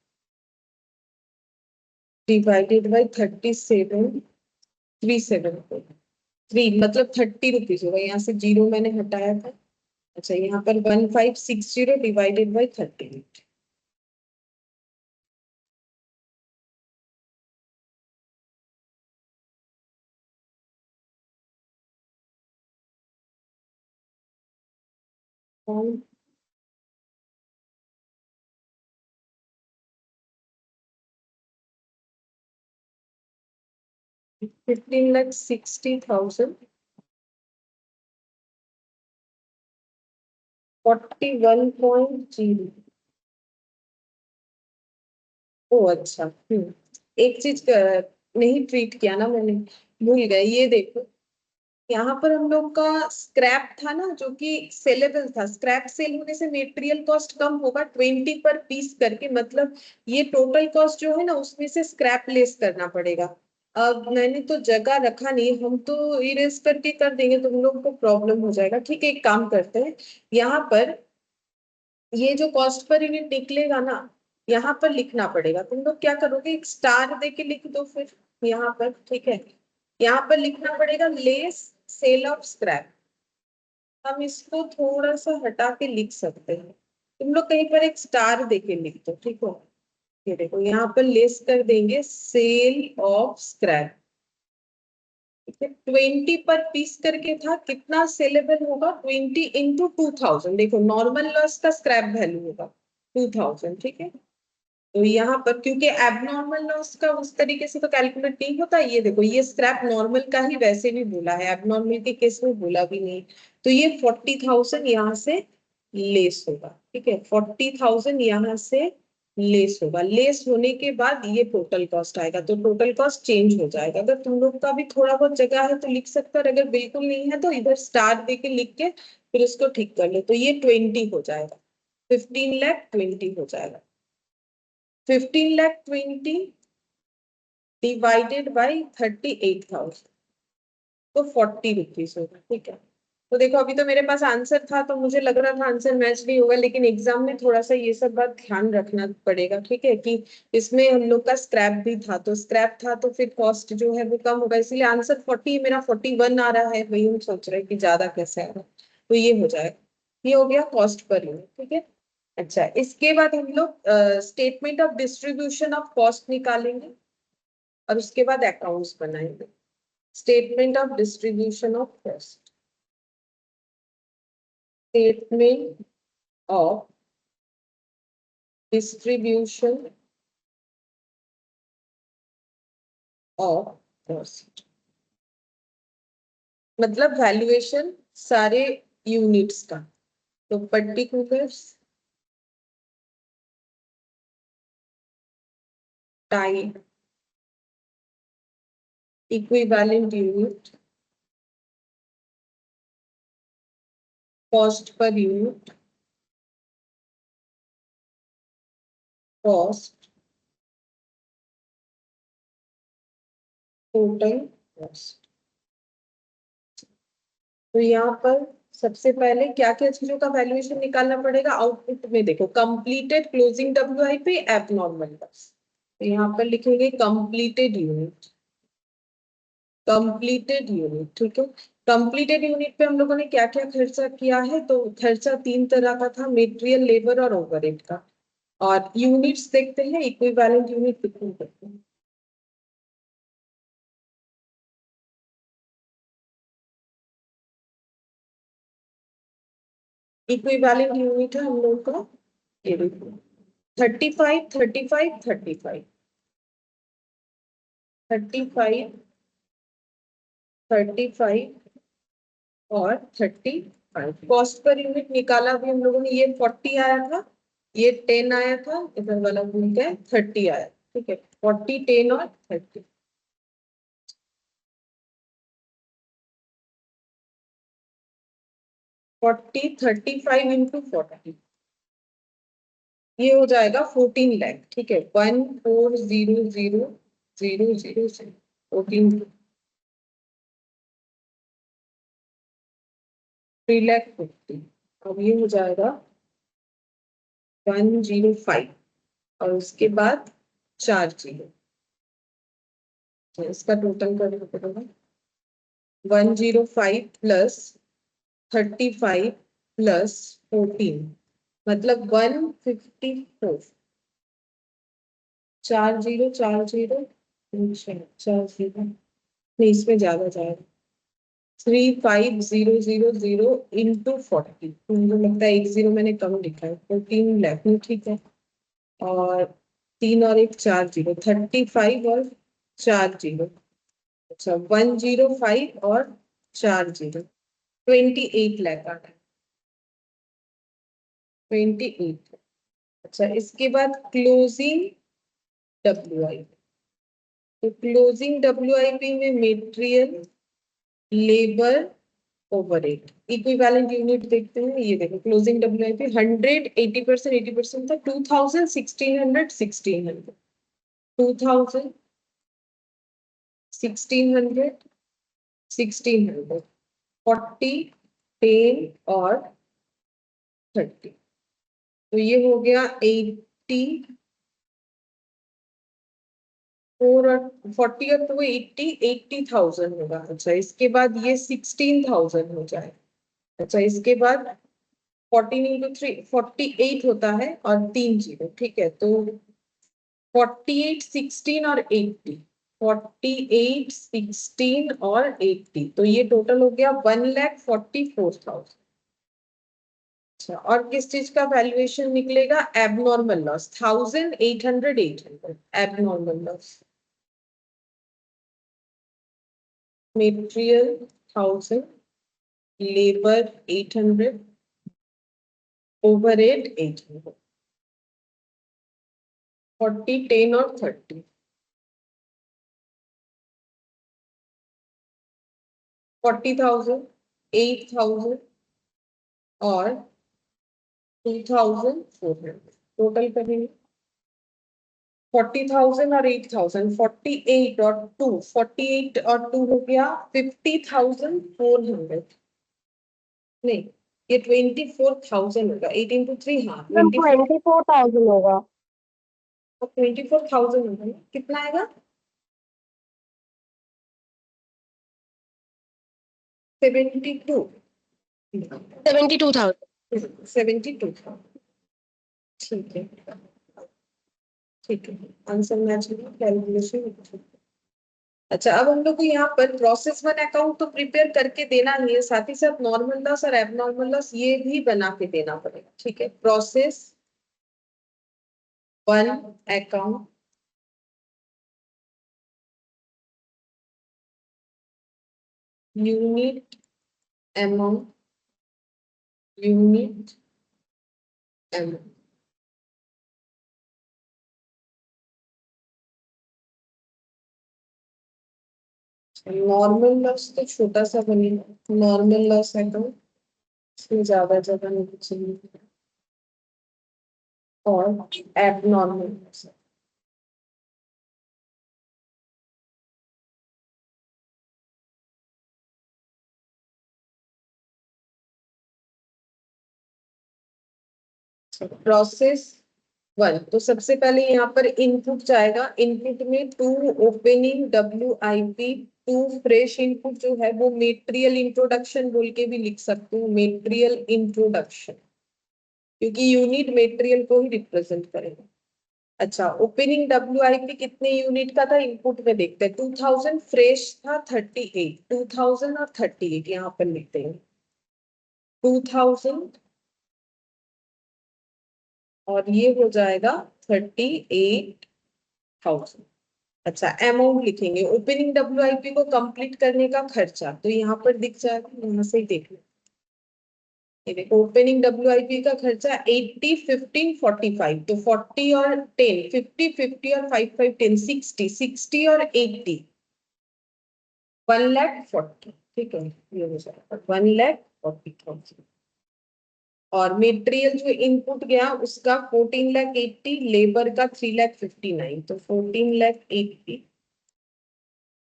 डिवाइडेड बाई 37,373 मतलब 30 रुपीज होगा। यहाँ से जीरो मैंने हटाया था। अच्छा, यहाँ पर 1560 डिवाइडेड बाई 38। और 15,60,000 41.0। ओ अच्छा, एक चीज नहीं ट्रीट किया ना मैंने, भूल गए। ये देखो, यहाँ पर हम लोग का स्क्रैप था ना जो कि सेलेबल था। स्क्रैप सेल होने से मेटेरियल कॉस्ट कम होगा 20 पर पीस करके, मतलब ये टोटल कॉस्ट जो है ना उसमें से स्क्रैप लेस करना पड़ेगा। अब मैंने तो जगह रखा नहीं, हम तो इरेज करके कर देंगे, तुम लोग को प्रॉब्लम हो जाएगा। ठीक है, एक काम करते हैं, यहाँ पर ये जो कॉस्ट पर यूनिट निकलेगा ना, यहाँ पर लिखना पड़ेगा। तुम लोग क्या करोगे, एक स्टार दे के लिख दो फिर यहाँ पर। ठीक है, यहाँ पर लिखना पड़ेगा लेस सेल ऑफ स्क्रैप। हम इसको थोड़ा सा हटा के लिख सकते हैं। तुम लोग कहीं पर एक स्टार दे के लिख दो, ठीक हो। ये देखो, यहाँ पर लेस कर देंगे सेल ऑफ स्क्रैप। 20 पर पीस करके था, कितना सेलेबल होगा, 20 into 2000। देखो, नॉर्मल लॉस का स्क्रैप वैल्यू होगा 2000। ठीक है, तो यहाँ पर क्योंकि एबनॉर्मल लॉस का उस तरीके से तो कैलकुलेट नहीं होता। ये देखो, ये स्क्रैप नॉर्मल का ही वैसे भी बोला है, एबनॉर्मल के केस में बोला भी नहीं। तो ये 40,000 यहाँ से लेस होगा। ठीक है, 40,000 यहाँ से लेस होगा। लेस होने के बाद ये टोटल कॉस्ट आएगा, तो टोटल कॉस्ट चेंज हो जाएगा। अगर तुम लोग का भी थोड़ा बहुत जगह है तो लिख सकते हो, और अगर बिल्कुल नहीं है तो इधर स्टार दे के लिख के फिर उसको ठीक कर लो। तो ये 20 हो जाएगा, 15,20,000 हो जाएगा। 15,20,000 डिवाइडेड बाई 38,000 तो 40 रुपीज होगा। ठीक है, तो देखो अभी तो मेरे पास आंसर था तो मुझे लग रहा था आंसर मैच नहीं होगा, लेकिन एग्जाम में थोड़ा सा ये सब बात ध्यान रखना पड़ेगा। ठीक है, कि इसमें हम लोग का स्क्रैप भी था, तो स्क्रैप था तो फिर कॉस्ट जो है वो कम होगा, इसलिए आंसर 40, मेरा 41 आ रहा है। वही हम सोच रहे हैं कि ज्यादा कैसे आ रहा है। तो ये हो जाएगा, ये हो गया कॉस्ट पर यूनिट। ठीक है, अच्छा, इसके बाद हम लोग statement of distribution of cost निकालेंगे और उसके बाद अकाउंट्स बनाएंगे। Statement of distribution of cost, statement of distribution of cost मतलब वैल्यूएशन सारे यूनिट्स का। तो particulars type equivalent unit cost per unit cost total cost. तो यहाँ पर सबसे पहले क्या क्या चीजों का वैल्यूएशन निकालना पड़ेगा। आउटपुट में देखो, completed closing WIP abnormal loss. तो यहाँ पर लिखेंगे कंप्लीटेड यूनिट, कंप्लीटेड यूनिट। ठीक है, कंप्लीटेड यूनिट पे हम लोगों ने क्या क्या खर्चा किया है, तो खर्चा तीन तरह का था, मटेरियल, लेबर और ओवरहेड का। और यूनिट्स देखते हैं, इक्विवेलेंट यूनिट कितने करते हैं। इक्विवेलेंट यूनिट है हम लोग का, ये देखो, 35, 35, 35, 35, 35 और 35। कॉस्ट पर यूनिट निकाला भी हम लोगों ने, ये 40 आया था, ये 10 आया था, इधर वाला भूल गए, 30 आया। ठीक है, 40, 10 और 30। 40, 35 इंटू 40, ये हो जाएगा 14 लाख। ठीक है, 14,000,000 14, 3,50,000। अब ये हो जाएगा 105 और उसके बाद 4 जीरो, तो इसका टोटल करना पड़ेगा 105 प्लस 35 प्लस 14 मतलब 154। 4 जीरो 4 जीरो, अच्छा 4 जीरो नहीं, इसमें ज्यादा जाएगा। 35,000 इंटू 40, मुझे लगता है एक जीरो मैंने कम लिखा है, 14 लाख में, ठीक है। और 3 और एक 4 जीरो, 35 और 4 जीरो, अच्छा 105 और 4 जीरो, 28 लाख आ रहा है, 28। अच्छा इसके बाद क्लोजिंग WIP, तो क्लोजिंग WIP में material, labour, overhead, equivalent unit देखते हैं। ये देखो क्लोजिंग WIP 100, 80%, 80% था, 2000, 1600, 1600, 2000, 1600, 1600, 40, 10 और 30, तो ये हो गया 80, 4 और 40 और 2 80, 80,000 होगा। अच्छा इसके बाद ये 16,000 हो जाए। अच्छा इसके बाद 14 इंटू 3 48 होता है और 3 जीरो, ठीक है। तो 48, 16 और 80, 48, 16 और 80, तो ये टोटल हो गया 1,44,000। अच्छा और किस चीज का वैल्यूएशन निकलेगा? Abnormal loss 1000, 800, 800, abnormal loss. Material 1000, labour 800, overhead 800, 40, 10 और 30, 40,000, 8,000 और 2,400, टोटल करेंगे 40,000 और 8,000, 48 और 2, 48 और 2 हो गया 50,400, नहीं ये 24,000 होगा, 8 इंटू 3, हाँ मैम 24, 24,000 होगा। 24,000 होगा ना? कितना आएगा? 72, 72,000। 72,000, ठीक है, ठीक है, आंसर मैच हुआ, कैलकुलेशन। अच्छा अब हम लोग को यहाँ पर प्रोसेस वन अकाउंट तो प्रिपेयर करके देना ही है, साथ ही साथ नॉर्मल लॉस और एबनॉर्मल लॉस ये भी बना के देना पड़ेगा, ठीक है। Process one account, unit amount, unit amount, normal loss तो छोटा सा बनेगा, नॉर्मल लॉस अकाउंट, इसमें ज्यादा जगह नहीं चाहिए, और एबनॉर्मल लॉस। प्रोसेस वन, तो सबसे पहले यहाँ पर इनपुट जाएगा, इनपुट में to opening WIP, to fresh input जो है वो मेटेरियल इंट्रोडक्शन बोल के भी लिख सकते हो, मेटेरियल इंट्रोडक्शन, क्योंकि यूनिट मेटेरियल को ही रिप्रेजेंट करेगा। अच्छा ओपनिंग WIP कितने यूनिट का था इनपुट में देखते हैं, 2000, फ्रेश था 38, 2000 और 38 यहाँ पर लिखते हैं, 2000 और ये हो जाएगा 38,000। अच्छा अमाउंट लिखेंगे, ओपनिंग WIP को कंप्लीट करने का खर्चा, तो यहाँ पर दिख जाएगा, यहाँ से ही देख लो, ये देखो ओपनिंग WIP का खर्चा 80, 15, 45, तो 40 और 10, 50, 50 और 5, 5, 10, 60, 60 और 80, 1,40,000, ठीक है, ये हो जाएगा 1,40,000। और मटेरियल जो इनपुट गया उसका 14,80,000, लेबर का 3,59,000, तो 14,80,000,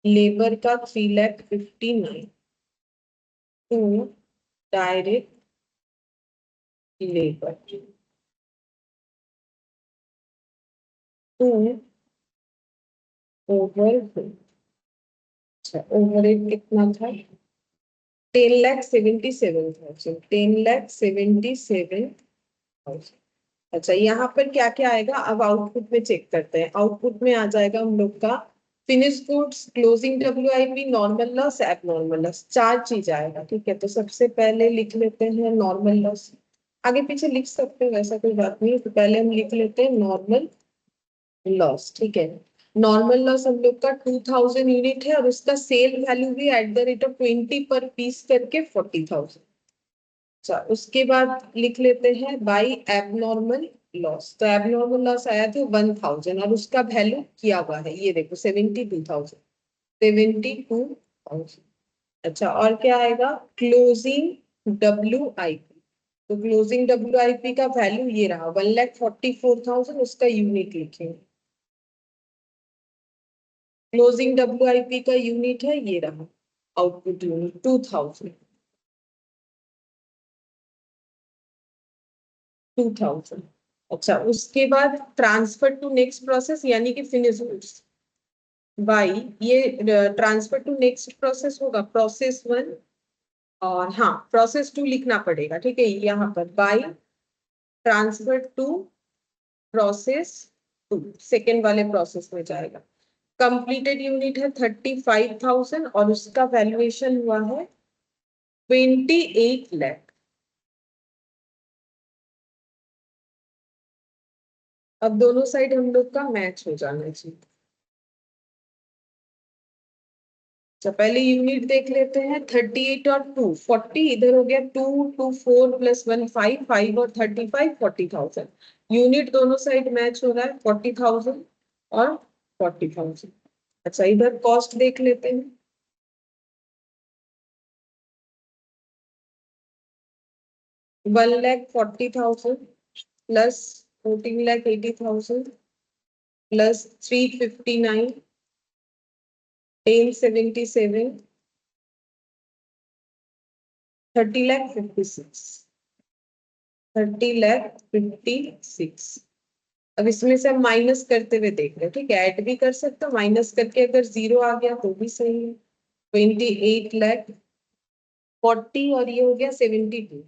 लेबर का 3,59,000 to direct labour, to over 4। अच्छा, ओवरहेड कितना था? 10,77,000, 10,77,000। अच्छा, यहाँ पर क्या क्या आएगा? अब आउटपुट में चेक करते हैं। आउटपुट में आ जाएगा हम लोग का finish goods, closing WIP, normal loss, abnormal loss, चार चीज आएगा। ठीक है, तो सबसे पहले लिख लेते हैं नॉर्मल लॉस। आगे पीछे लिख सकते हैं, वैसा कोई बात नहीं है। तो पहले हम लिख लेते हैं नॉर्मल लॉस। ठीक है, नॉर्मल लॉस हम लोग का 2000 यूनिट है और उसका सेल वैल्यू भी @20 पर पीस करके 40,000। अच्छा, उसके बाद लिख लेते हैं बाई एबनॉर्मल लॉस। तो एबनॉर्मल लॉस आया था 1000 और उसका वैल्यू किया हुआ है, ये देखो 72,000, 72,000। अच्छा, और क्या आएगा? Closing WIP। तो क्लोजिंग WIP का वैल्यू ये रहा 1,44,000, उसका यूनिट लिखेंगे। क्लोजिंग WIP का यूनिट है ये रहा, आउटपुट यूनिट 2000। 2000। अच्छा, उसके बाद ट्रांसफर टू नेक्स्ट प्रोसेस यानी कि फिनिश गुड्स बाई, ये ट्रांसफर टू नेक्स्ट प्रोसेस होगा प्रोसेस 1। और हाँ, प्रोसेस 2 लिखना पड़ेगा। ठीक है, यहाँ पर by transfer to process 2, second वाले प्रोसेस में जाएगा। कंप्लीटेड यूनिट है 35,000 और उसका वैल्यूएशन हुआ है 28 लाख। अब दोनों साइड हम लोग का मैच हो जाना चाहिए। अच्छा, पहले यूनिट देख लेते हैं। 38 और 2 40, इधर हो गया 2 2 4 प्लस 1 5 5 और 35 40,000। यूनिट दोनों साइड मैच हो रहा है 40,000 और 40,000। अच्छा, इधर कॉस्ट देख लेते हैं। 1,40,000 प्लस 14,80,000 प्लस 359, 1077, 30,56, 30,56। अब इसमें से हम माइनस करते हुए देख रहे हैं। ठीक है, ऐड भी कर सकते हो, माइनस करके अगर 0 आ गया तो भी सही है। 28,40 और ये हो गया 72,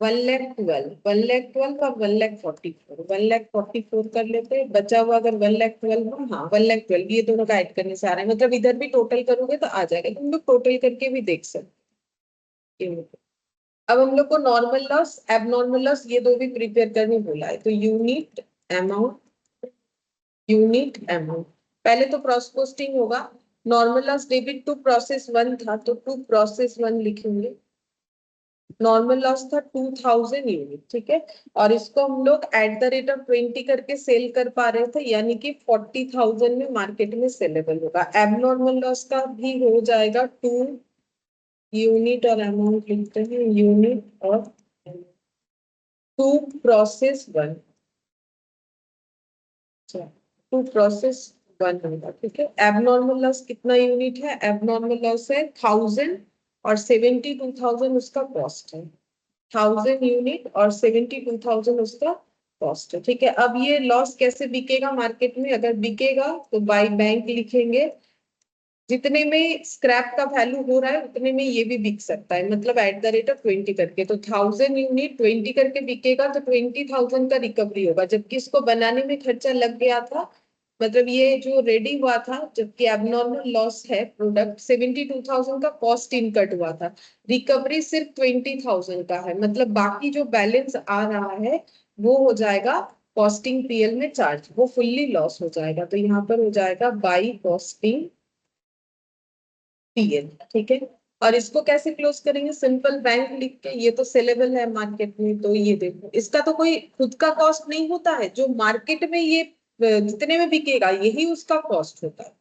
1,12,000, 1,12,000 और 1,44,000, 1,44,000 कर लेते हैं। बचा हुआ अगर 1,12,000 हो, हाँ 1,12,000, ये दोनों का ऐड करने से आ रहा है, मतलब इधर भी टोटल करोगे तो आ जाएगा। तुम लोग टोटल करके भी देख सकते हो। अब हम लोग को नॉर्मल लॉस, एबनॉर्मल लॉस, ये दो भी प्रिपेयर करने बोला है। तो यूनिट अमाउंट, यूनिट अमाउंट पहले तो क्रॉस पोस्टिंग होगा। Normal loss debit to process 1 था तो टू प्रोसेस 1 लिखेंगे। नॉर्मल लॉस था 2000 यूनिट। ठीक है, और इसको हम लोग @20 करके सेल कर पा रहे थे, यानी कि 40,000 में मार्केट में सेलेबल होगा। एबनॉर्मल लॉस का भी हो जाएगा 2 यूनिट और अमाउंट लिखते हैं, यूनिट और टू प्रोसेस 1। टू प्रोसेस 1 होगा। ठीक है, एबनॉर्मल लॉस कितना यूनिट है? एबनॉर्मल लॉस है 1000 और 72,000 उसका कॉस्ट है। 1000 यूनिट और 72,000 उसका कॉस्ट है। ठीक है, अब ये लॉस कैसे बिकेगा मार्केट में? अगर बिकेगा तो बाय बैंक लिखेंगे। जितने में स्क्रैप का वैल्यू हो रहा है उतने में ये भी बिक सकता है, मतलब @20 करके। तो 1000 यूनिट 20 करके बिकेगा तो 20,000 का रिकवरी होगा, जबकि इसको बनाने में खर्चा लग गया था, मतलब ये जो रेडी हुआ था, जबकि एबनॉर्मल लॉस है प्रोडक्ट 72,000 का कॉस्ट इनकट हुआ था। रिकवरी सिर्फ 20,000 का है, मतलब बाकी जो बैलेंस आ रहा है वो हो जाएगा कॉस्टिंग PL में चार्ज, वो फुल्ली लॉस हो जाएगा। तो यहाँ पर हो जाएगा बाई कॉस्टिंग PL। ठीक है, और इसको कैसे क्लोज करेंगे? सिंपल बैंक लिख के, ये तो सेलेबल है मार्केट में। तो ये देखो, इसका तो कोई खुद का कॉस्ट नहीं होता है, जो मार्केट में ये जितने में बिकेगा यही उसका कॉस्ट होता है।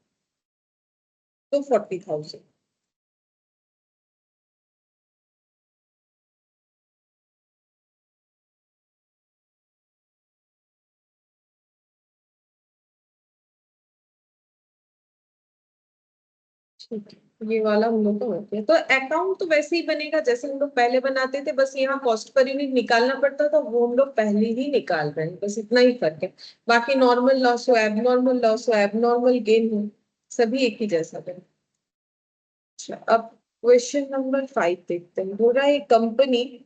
तो 40,000। ठीक है, ये वाला हम लोग का हो गया। तो अकाउंट तो वैसे ही बनेगा जैसे हम लोग पहले बनाते थे, बस यहाँ कॉस्ट पर यूनिट निकालना पड़ता था, वो हम लोग पहले ही निकाल रहे हैं, बस इतना ही फर्क है। बाकी नॉर्मल लॉस हो, एबनॉर्मल लॉस हो, एबनॉर्मल गेन हो, सभी एक ही जैसा बने। अच्छा, अब क्वेश्चन नंबर 5 देखते हैं। बोल रहा है company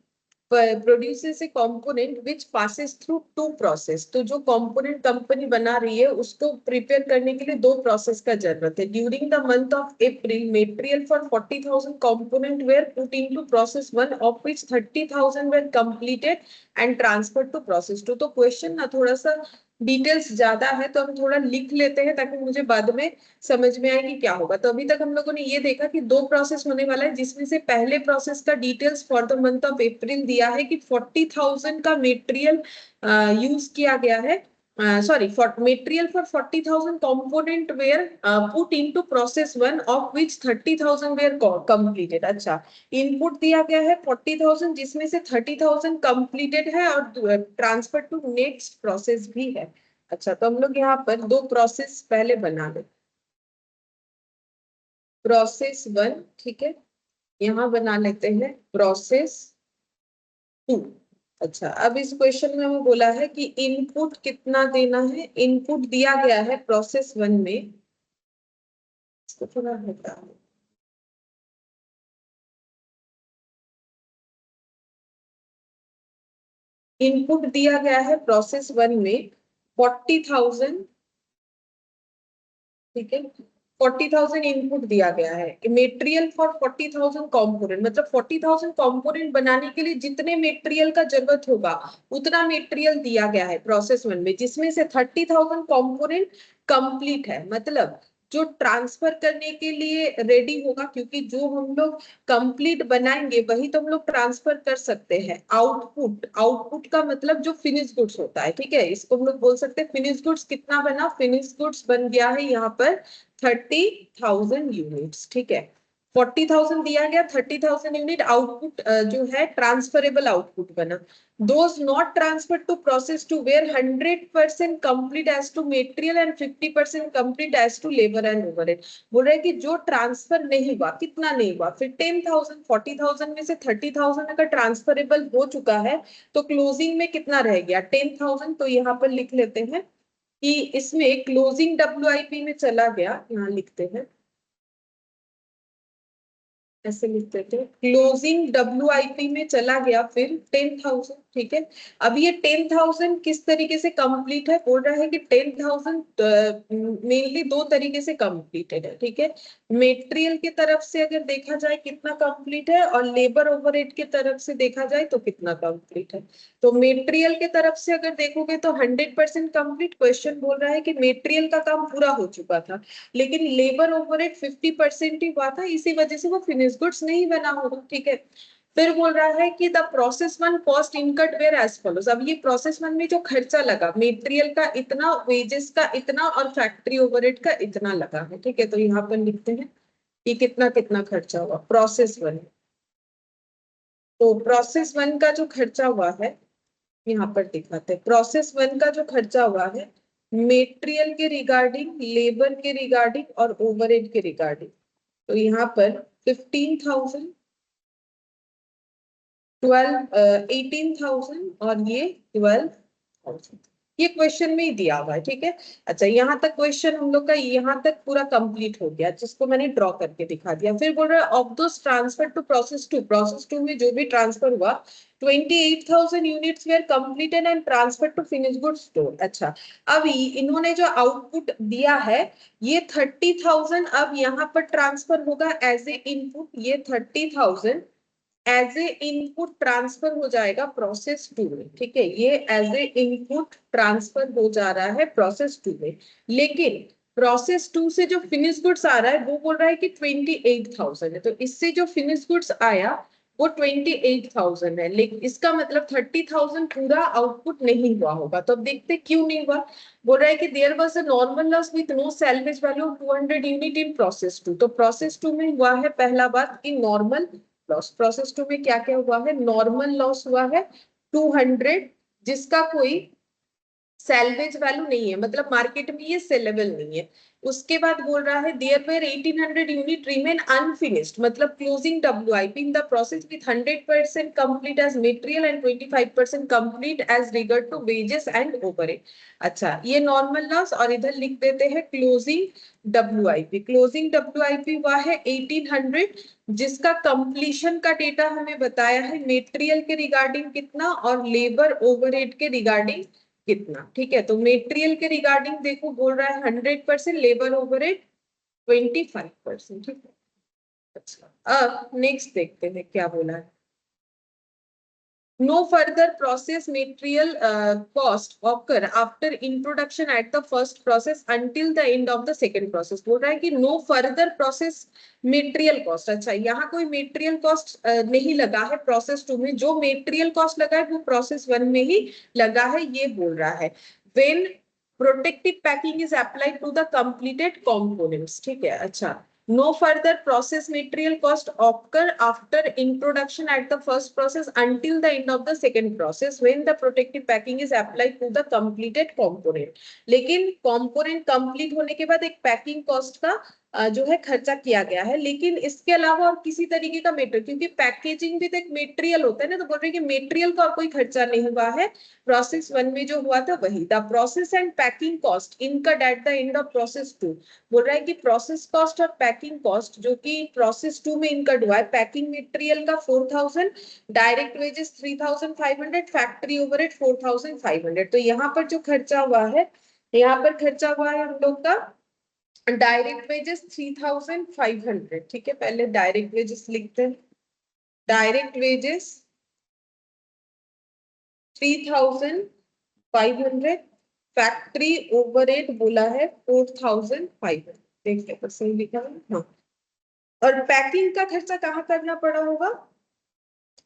produces a component which passes through two process. तो जो कंपोनेंट कंपनी बना रही है उसको प्रिपेयर करने के लिए दो प्रोसेस का जरूरत है। During the month of April material for 40,000 component were put into process 1 of which 30,000 were completed and transfer to process 2। तो क्वेश्चन ना थोड़ा सा डिटेल्स ज्यादा है, तो हम थोड़ा लिख लेते हैं ताकि मुझे बाद में समझ में आए कि क्या होगा। तो अभी तक हम लोगों ने ये देखा कि दो प्रोसेस होने वाला है, जिसमें से पहले प्रोसेस का details for the month of अप्रैल दिया है कि 40,000 का मटेरियल यूज किया गया है। Sorry, for material for 40,000 component were put into process 1 of which 30,000 were completed. अच्छा, इनपुट दिया गया है 40,000 जिसमें से 30,000 कंप्लीटेड है और ट्रांसफर टू नेक्स्ट प्रोसेस भी है। अच्छा, तो हम लोग यहाँ पर दो प्रोसेस पहले बना लेते। प्रोसेस 1, ठीक है, यहाँ बना लेते हैं प्रोसेस 2। अच्छा, अब इस क्वेश्चन में हमें बोला है कि इनपुट कितना देना है। इनपुट दिया गया है प्रोसेस 1 में, इसको थोड़ा हटा दो। इनपुट दिया गया है प्रोसेस 1 में 40,000, ठीक है, 40,000 इनपुट दिया गया है। मटेरियल फॉर 40,000 कंपोनेंट, मतलब 40,000 कंपोनेंट बनाने के लिए जितने मटेरियल का जरूरत होगा उतना मटेरियल दिया गया है प्रोसेस 1 में, जिसमें से 30,000 कंपोनेंट कंप्लीट है, मतलब जो ट्रांसफर करने के लिए रेडी होगा, क्योंकि जो हम लोग कंप्लीट बनाएंगे वही तो हम लोग ट्रांसफर कर सकते हैं। आउटपुट, आउटपुट का मतलब जो फिनिश गुड्स होता है, ठीक है, इसको हम लोग बोल सकते हैं फिनिश गुड्स। कितना बना, फिनिश गुड्स बन गया है यहाँ पर 30,000 यूनिट्स, ठीक है। 40,000 दिया गया, 30,000 यूनिट आउटपुट जो है ट्रांसफरेबल आउटपुट बना। Those not transfer to process two were 100% complete as to material and 50% complete as to labour and overhead. बोल रहे कि जो ट्रांसफर नहीं हुआ, कितना नहीं हुआ, फिर 10,000, 40,000 में से 30,000 अगर ट्रांसफरेबल हो चुका है तो क्लोजिंग में कितना रह गया, 10,000। तो यहाँ पर लिख लेते हैं कि इसमें क्लोजिंग डब्ल्यूआईपी में चला गया, यहाँ लिखते हैं, ऐसे लिखते थे, क्लोजिंग डब्ल्यूआईपी में चला गया फिर 10,000, ठीक है। अब ये 10,000 किस तरीके से कंप्लीट है, बोल रहा है कि 10,000 मेनली दो तरीके से कंप्लीटेड है, ठीक है। मटेरियल की तरफ से अगर देखा जाए कितना कंप्लीट है, और लेबर ओवरहेड की तरफ से देखा जाए तो कितना कंप्लीट है। तो मटेरियल की तरफ से अगर देखोगे तो 100% कंप्लीट। क्वेश्चन बोल रहा है कि मटेरियल का काम पूरा हो चुका था, लेकिन लेबर ओवरहेड 50% ही हुआ था, इसी वजह से वो फिनिश गुड्स नहीं बना होगा, ठीक है। फिर बोल रहा है कि the process 1 cost incurred were as follows. अब ये प्रोसेस 1 में जो खर्चा लगा, मटेरियल का इतना, वेजेस का इतना और फैक्ट्री ओवरहेड का इतना लगा है, ठीक है। तो यहाँ पर लिखते हैं कि कितना कितना खर्चा हुआ प्रोसेस 1। तो प्रोसेस 1 का जो खर्चा हुआ है यहाँ पर दिखाते हैं। प्रोसेस 1 का जो खर्चा हुआ है मटेरियल के रिगार्डिंग, लेबर के रिगार्डिंग और ओवरहेड के रिगार्डिंग, तो यहाँ पर 15,000, 18,000 और ये 12,000, ये क्वेश्चन में ही दिया हुआ है, ठीक है। अच्छा, यहाँ तक क्वेश्चन हम लोग का यहाँ तक पूरा कंप्लीट हो गया, जिसको मैंने ड्रॉ करके दिखा दिया। फिर बोल रहा है of those transfer to process 2, process 2 में जो भी ट्रांसफर हुआ 28,000 units were completed and transfer to finish goods store. अच्छा, अभी इन्होंने जो आउटपुट दिया है ये 30,000 अब यहाँ पर ट्रांसफर होगा एज ए इनपुट। ये 30,000 एज ए इनपुट ट्रांसफर हो जाएगा प्रोसेस 2 में, ठीक है। ये एज ए इनपुट ट्रांसफर हो जा रहा है प्रोसेस 2 में, लेकिन प्रोसेस 2 से जो फिनिश गुड्स आ रहा है वो बोल रहा है कि 28,000 है। तो इससे जो फिनिश गुड्स आया वो 28,000 है, लेकिन इसका मतलब 30,000 पूरा आउटपुट नहीं हुआ होगा। तो अब देखते क्यों नहीं हुआ। बोल रहा है कि there was a normal loss with no salvage value 200 unit in process 2। तो प्रोसेस 2 में हुआ है पहला बात कि नॉर्मल लॉस। प्रोसेस 2 में क्या क्या हुआ है, नॉर्मल लॉस हुआ है 200, जिसका कोई सैल्वेज वैल्यू नहीं है, मतलब मार्केट में ये सेलेबल नहीं है। उसके बाद बोल रहा है there were 1800 unit remain unfinished, मतलब closing WIP in the process with 100% complete as material and 25% complete as regard to wages and overhead. अच्छा, ये नॉर्मल लॉस और इधर लिख देते हैं क्लोजिंग डब्ल्यूआईपी। क्लोजिंग डब्ल्यूआईपी हुआ है 1800, जिसका कंप्लीशन का डेटा हमें बताया है मटेरियल के रिगार्डिंग कितना और लेबर ओवरहेड के रिगार्डिंग कितना। ठीक है, तो मेटेरियल के रिगार्डिंग देखो बोल रहा है 100%, लेबर ओवरहेड 25%। ठीक है, अच्छा अब नेक्स्ट देखते हैं क्या बोला है। No further process material cost occur after introduction at the first process until the end of the second process। बोल रहा है कि no further process material cost। अच्छा, यहाँ कोई material cost नहीं लगा है प्रोसेस 2 में, जो material cost लगा है वो प्रोसेस 1 में ही लगा है, ये बोल रहा है। When protective packing is applied to the completed components। ठीक है, अच्छा, no further process material cost occur after introduction at the first process until the end of the second process when the protective packing is applied to the completed component। लेकिन component complete होने के बाद एक packing cost का जो है खर्चा किया गया है, लेकिन इसके अलावा और किसी तरीके का मेटेरियल, क्योंकि पैकेजिंग भी तो एक मेटेरियल होता है ना, तो बोल रहे हैं कि मेटेरियल का और कोई खर्चा नहीं हुआ है प्रोसेस 1 में जो हुआ था वही। The process and packing cost incurred at the end of process 2। बोल रहा है कि प्रोसेस कॉस्ट और पैकिंग कॉस्ट जो कि प्रोसेस 2 में इनकर्ड हुआ है, पैकिंग मटेरियल का 4000, डायरेक्ट वेजेस 3500, फैक्ट्री ओवरहेड 4500। तो यहाँ पर जो खर्चा हुआ है, यहाँ पर खर्चा हुआ है हम लोग का डायरेक्ट वेजेस 3500। ठीक है, पहले डायरेक्ट वेजेस लिखते हैं। डायरेक्ट वेजेस 3500, फैक्ट्री ओवरहेड बोला है 4500। देखिए तो सही लिखा है, हाँ। और पैकिंग का खर्चा कहाँ करना पड़ा होगा,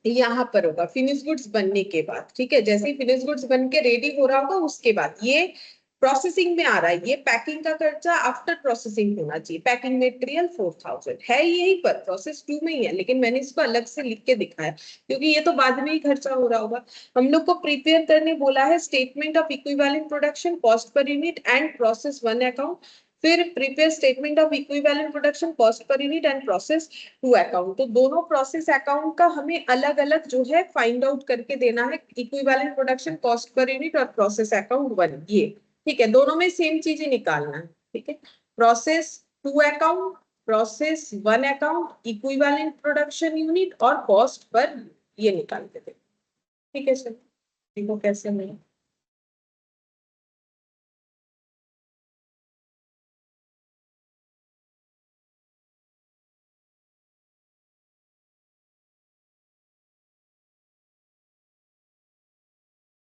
यहाँ पर होगा फिनिश गुड्स बनने के बाद। ठीक है, जैसे ही फिनिश गुड्स बन के रेडी हो रहा होगा उसके बाद ये प्रोसेसिंग में आ रहा है। ये पैकिंग का खर्चा आफ्टर प्रोसेसिंग होना चाहिए। पैकिंग मटेरियल 4000 है, यही पर प्रोसेस 2 में ही है, लेकिन मैंने इसको अलग से लिख के दिखाया क्योंकि ये तो बाद में ही खर्चा हो रहा होगा। हम लोग को प्रिपेयर करने बोला है statement of equivalent production, cost per unit and process 1 account. फिर prepare statement of equivalent production, cost per unit and process 2 account. तो दोनों प्रोसेस अकाउंट का हमें अलग अलग जो है फाइंड आउट करके देना है, equivalent production, cost per unit और प्रोसेस अकाउंट 1, ये। ठीक है, दोनों में सेम चीज ही निकालना है। ठीक है, process 2 account, process 1 account, equivalent production unit और कॉस्ट पर, ये निकाल के दे। ठीक है सर, देखो कैसे नहीं।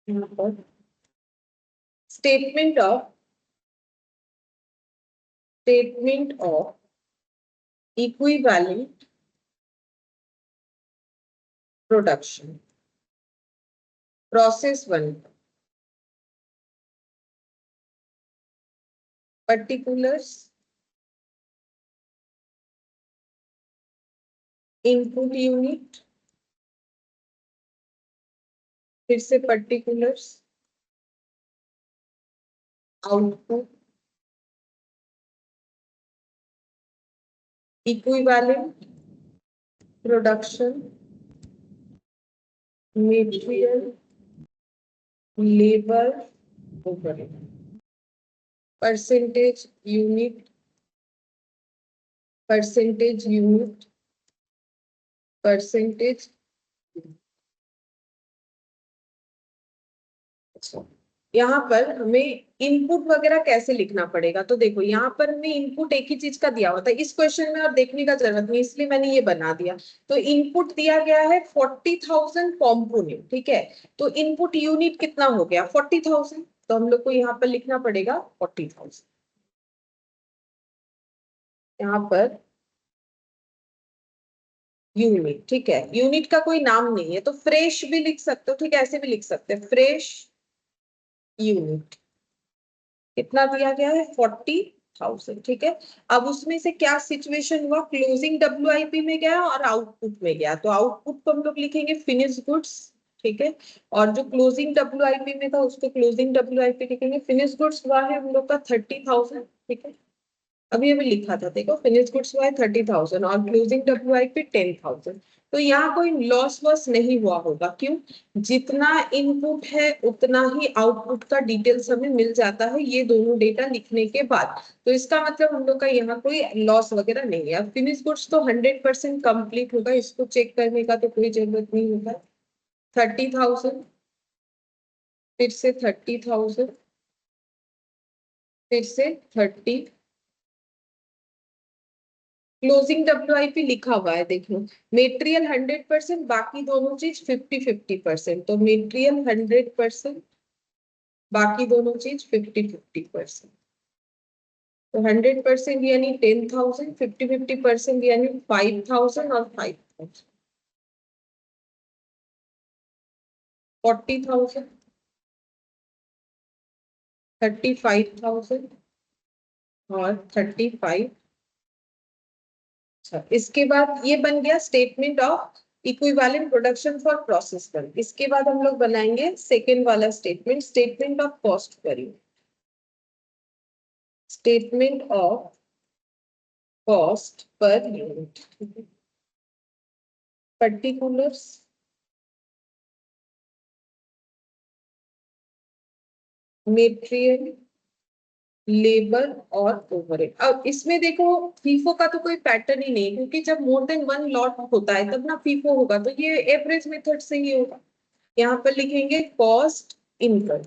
यहाँ पर statement of equivalent production, process 1, particulars, input unit, फिर से particulars, output, equivalent production, material, labour overhead, percentage unit, percentage unit, percentage. यहाँ पर हमें इनपुट वगैरह कैसे लिखना पड़ेगा, तो देखो यहाँ पर हमें इनपुट एक ही चीज का दिया हुआ था इस क्वेश्चन में, और देखने का जरूरत नहीं, इसलिए मैंने ये बना दिया। तो इनपुट दिया गया है 40,000 कॉम्पोनेंट। ठीक है, तो इनपुट यूनिट कितना हो गया 40,000, तो हम लोग को यहाँ पर लिखना पड़ेगा 40,000। यहाँ पर यूनिट, ठीक है, यूनिट का कोई नाम नहीं है तो फ्रेश भी लिख सकते हो। ठीक है, ऐसे भी लिख सकते हैं, फ्रेश यूनिट कितना दिया गया है 40,000। ठीक है, अब उसमें से क्या सिचुएशन हुआ, क्लोजिंग डब्ल्यूआईपी में गया और आउटपुट में गया, तो आउटपुट को हम लोग लिखेंगे फिनिश गुड्स। ठीक है। और जो क्लोजिंग WIP में था उसको क्लोजिंग WIP लिखेंगे। फिनिश गुड्स हुआ है हम लोग का 30,000, ठीक है, अभी अभी लिखा था, देखो फिनिश गुड्स हुआ है 30,000 और क्लोजिंग WIP 10,000। तो यहाँ कोई लॉस वॉस नहीं हुआ होगा, क्यों, जितना इनपुट है उतना ही आउटपुट का डिटेल्स हमें मिल जाता है ये दोनों डेटा लिखने के बाद। तो इसका मतलब हम लोग का यहाँ कोई लॉस वगैरह नहीं है। अब फिनिश गुड्स तो 100% कंप्लीट होगा, इसको चेक करने का तो कोई जरूरत नहीं होगा। 30,000, फिर से 30,000, फिर से 30, क्लोजिंग WIP लिखा हुआ है, देखो मेटेरियल 100%, बाकी दोनों चीज 50-50%। तो मेटेरियल 100%, बाकी दोनों चीज 50-50%। तो 100% यानी 10,000, 50-50% यानी 5,000 और 5,000, 40,000, 35,000 और 35। अच्छा, इसके बाद ये बन गया statement of equivalent production for process one. इसके बाद हम लोग बनाएंगे सेकेंड वाला statement, statement of cost per unit. Statement of cost per unit, particulars, material, labour और ओवरहेड। अब इसमें देखो फीफो का तो कोई पैटर्न ही नहीं, क्योंकि जब मोर देन वन लॉट होता है तब ना फीफो होगा, तो ये एवरेज मेथड से ही होगा। यहाँ पर लिखेंगे कॉस्ट इनकट,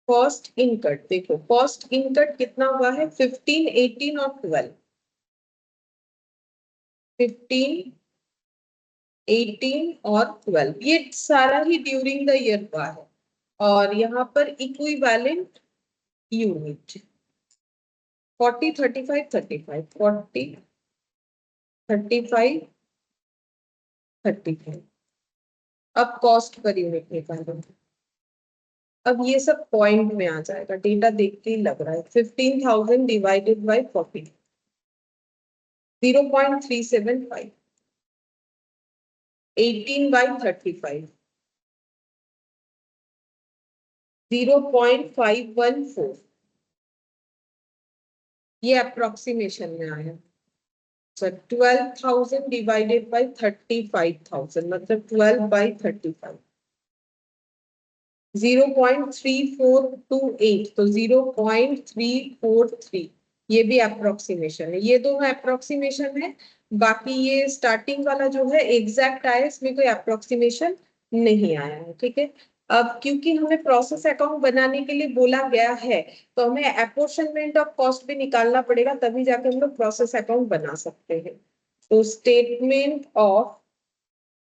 कॉस्ट इनकट। देखो कॉस्ट इनकट कितना हुआ है, 15, 18 और 12, 15, 18 और 12, ये सारा ही ड्यूरिंग द ईयर हुआ है। और यहाँ पर इक्विवेलेंट यूनिट 40, 35, 35, 40, 35, 35। अब कॉस्ट पर यूनिट निकालो। अब ये सब पॉइंट में आ जाएगा, डेटा देख के ही लग रहा है। 15,000 डिवाइडेड बाई 40, 0.375, 18 बाई 35, 0.514। ये अप्रोक्सीमेशन में आया। 12,000 डिवाइडेड बाई 35,000 मतलब 12 बाई 35, 0.3428, तो 0.343। ये भी अप्रोक्सीमेशन है, ये दोनों अप्रोक्सीमेशन है। बाकी ये स्टार्टिंग वाला जो है एग्जैक्ट आया, इसमें कोई अप्रोक्सीमेशन नहीं आया है, ठीक है। अब क्योंकि हमें प्रोसेस अकाउंट बनाने के लिए बोला गया है, तो हमें अपोर्शनमेंट ऑफ कॉस्ट भी निकालना पड़ेगा, तभी जाके हम लोग प्रोसेस अकाउंट बना सकते हैं। तो statement of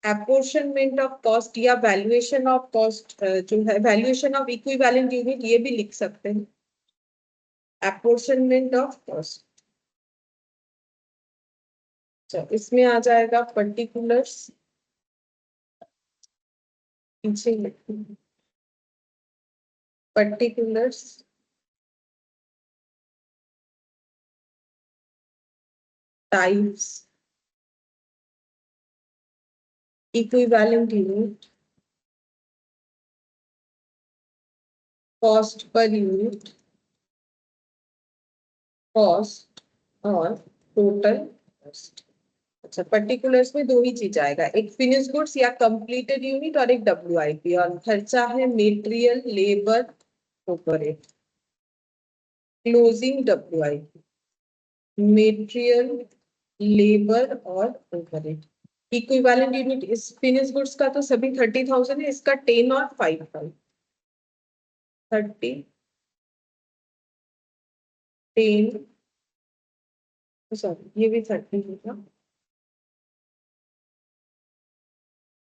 apportionment of cost या वैल्यूएशन ऑफ कॉस्ट जो है, वैल्यूएशन ऑफ इक्विवेलेंट यूनिट, ये भी लिख सकते हैं, apportionment of cost। अच्छा, इसमें आ जाएगा पर्टिकुलर्स, पीछे particulars, types, equivalent unit, cost per unit, cost और टोटल कॉस्ट। अच्छा, पर्टिकुलर्स में दो ही चीज आएगा, एक फिनिश गुड्स या कंप्लीटेड यूनिट और एक WIP। और खर्चा है material, labour, overhead. Closing WIP, material, labour और ओवरहेड। इक्विवेलेंट यूनिट इस फिनिश गुड्स का तो सभी 30,000 है, इसका 10 और 5, 30, 10, सॉरी ये भी 30 होगा,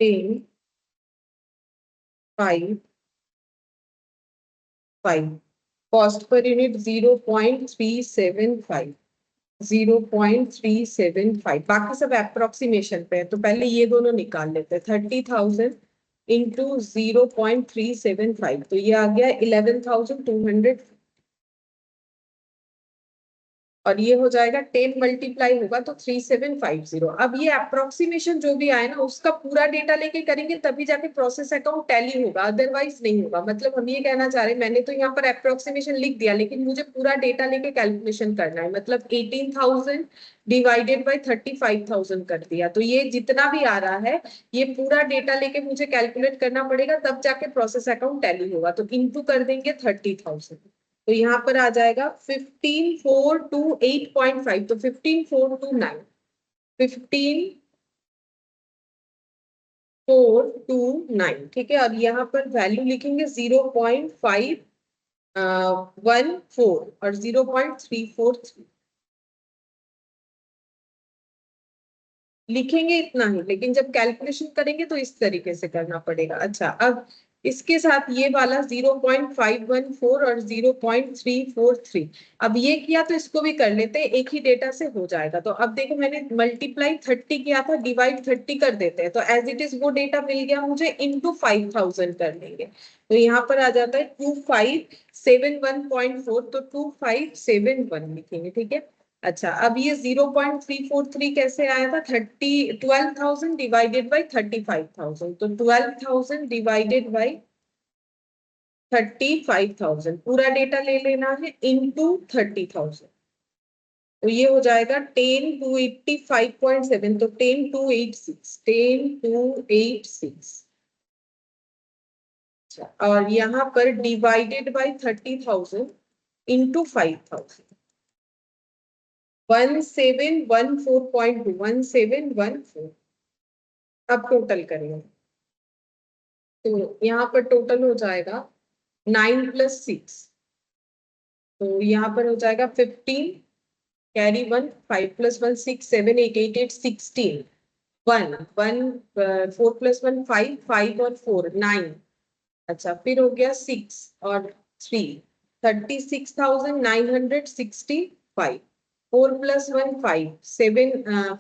10, 5, 5। Cost per unit 0.375, 0.375। बाकी सब अप्रोक्सीमेशन पे है, तो पहले ये दोनों निकाल लेते हैं। 30,000 इंटू 0.375, तो ये आ गया 11,200। और ये हो जाएगा 10 मल्टीप्लाई होगा तो 3750। अब ये अप्रोक्सीमेशन जो भी आए ना उसका पूरा डेटा लेके करेंगे तभी जाके प्रोसेस अकाउंट टैली होगा, अदरवाइज नहीं होगा। मतलब हम ये कहना चाह रहे हैं, मैंने तो यहाँ पर अप्रोक्सीमेशन लिख दिया लेकिन मुझे पूरा डेटा लेके कैलकुलेशन करना है। मतलब 18,000 डिवाइडेड बाई 35,000 कर दिया, तो ये जितना भी आ रहा है ये पूरा डेटा लेके मुझे कैलकुलेट करना पड़ेगा, तब जाके प्रोसेस अकाउंट टैली होगा। तो इंटू कर देंगे 30,000, तो यहाँ पर आ जाएगा 15,428.5, तो 15,429, 15,429, ठीक है। और यहाँ पर वैल्यू लिखेंगे 0.514 और 0.343 लिखेंगे इतना ही, लेकिन जब कैलकुलेशन करेंगे तो इस तरीके से करना पड़ेगा। अच्छा, अब इसके साथ ये वाला 0.514 और 0.343, अब ये किया तो इसको भी कर लेते हैं, एक ही डेटा से हो जाएगा। तो अब देखो मैंने मल्टीप्लाई 30 किया था, डिवाइड 30 कर देते हैं, तो एज इट इज वो डेटा मिल गया मुझे, इंटू 5,000 कर लेंगे। तो यहाँ पर आ जाता है 2571.4, तो 2571 लिखेंगे, ठीक है। अच्छा, अब ये 0.343 कैसे आया था, 12,000 डिवाइडेड बाई 35,000, तो 12,000 डिवाइडेड बाई 35,000 पूरा डेटा ले लेना है, इंटू 30,000, तो ये हो जाएगा 10,285.7, तो 10,286। और यहाँ पर डिवाइडेड बाई 30,000 इंटू 5,000, 1714.2, 1714। अब टोटल करेंगे तो यहाँ पर टोटल हो जाएगा 9 + 6, तो यहाँ पर हो जाएगा 15, कैरी 1, 5 + 1 6, 7 8 8 8 16, 1 1 4 + 1 5, 5 और 4 9। अच्छा, फिर हो गया 6 और 3, 36,965, 4 + 1 5, 7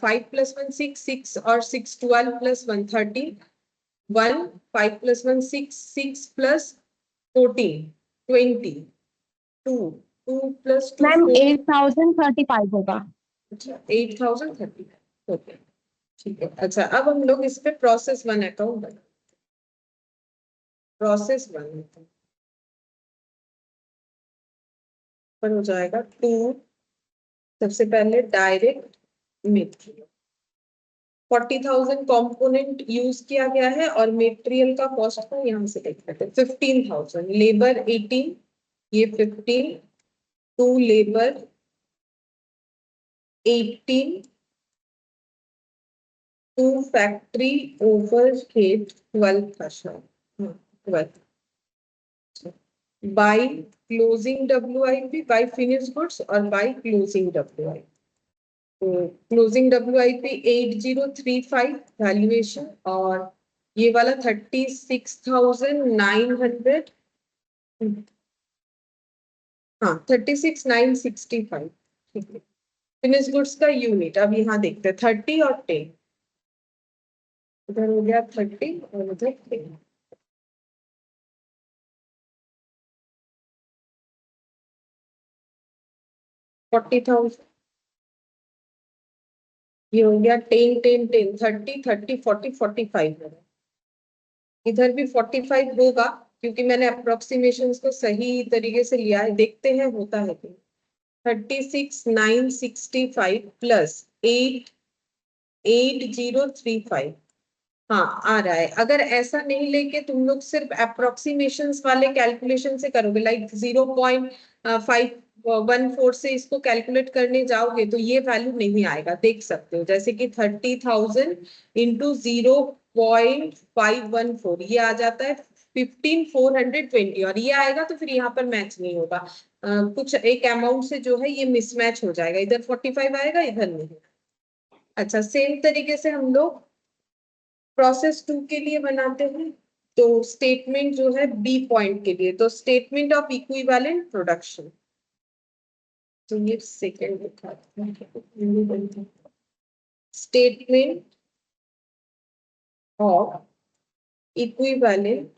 5 + 1 6 6 और 6 12 + 1 13, 1 5 + 1 6 6 + 14 20, 2 2 + 2 मैम 4। 8,035 होगा। अच्छा, 8,030, ओके, ठीक है। अच्छा, अब हम लोग इस पे प्रोसेस 1 अकाउंट बना, प्रोसेस 1 पर हो जाएगा 2, सबसे पहले डायरेक्ट मेटेरियल 40,000 कंपोनेंट यूज किया गया है, और मेटेरियल का कॉस्ट को यहाँ से देख लेते हैं 15,000, लेबर 18, ये 15, 2 लेबर 18, 2 फैक्ट्री ओवरहेड 12 था शायद, 12, by closing WIP, by finish goods और बाय क्लोजिंग WIP। तो क्लोजिंग WIP 8035 वैल्यूएशन, और ये वाला 36,900, हाँ 36,965, ठीक है। फिनिश गुड्स का यूनिट अब यहाँ देखते हैं 30 और 10, इधर हो गया 30 और उधर 10, 40,000, ये हो गया 10 10 10, 30 30 40 45, इधर भी 45 होगा क्योंकि मैंने अप्रोक्सीमेशन को सही तरीके से लिया है, देखते हैं होता है कि 36,965 प्लस 8,8035, हाँ आ रहा है। अगर ऐसा नहीं लेके तुम लोग सिर्फ अप्रोक्सीमेशंस वाले कैलकुलेशन से करोगे, लाइक 0.514 से इसको कैलकुलेट करने जाओगे तो ये वैल्यू नहीं आएगा, देख सकते हो। जैसे कि 30,000 इंटू 0.514, ये आ जाता है 15,420, और ये आएगा तो फिर यहाँ पर मैच नहीं होगा। कुछ एक अमाउंट से जो है ये मिसमैच हो जाएगा, इधर 45 आएगा इधर नहीं। अच्छा, सेम तरीके से हम लोग प्रोसेस 2 के लिए बनाते हैं, तो स्टेटमेंट जो है बी पॉइंट के लिए, तो स्टेटमेंट ऑफ इक्विवेलेंट प्रोडक्शन, तो ये सेकंड लिखा है, स्टेटमेंट ऑफ इक्विवेलेंट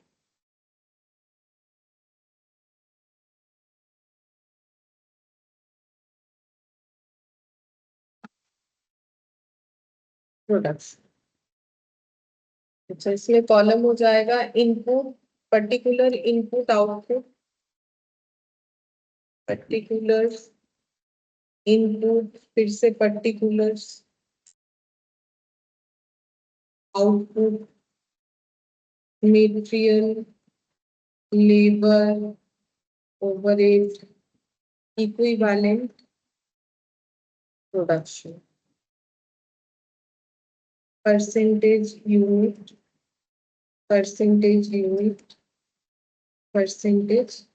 प्रोडक्शन। अच्छा, इसमें कॉलम हो जाएगा input, particular input output, particulars input, फिर से particulars output, material, labour, overhead, equivalent, production, percentage unit, percentage unit, percentage.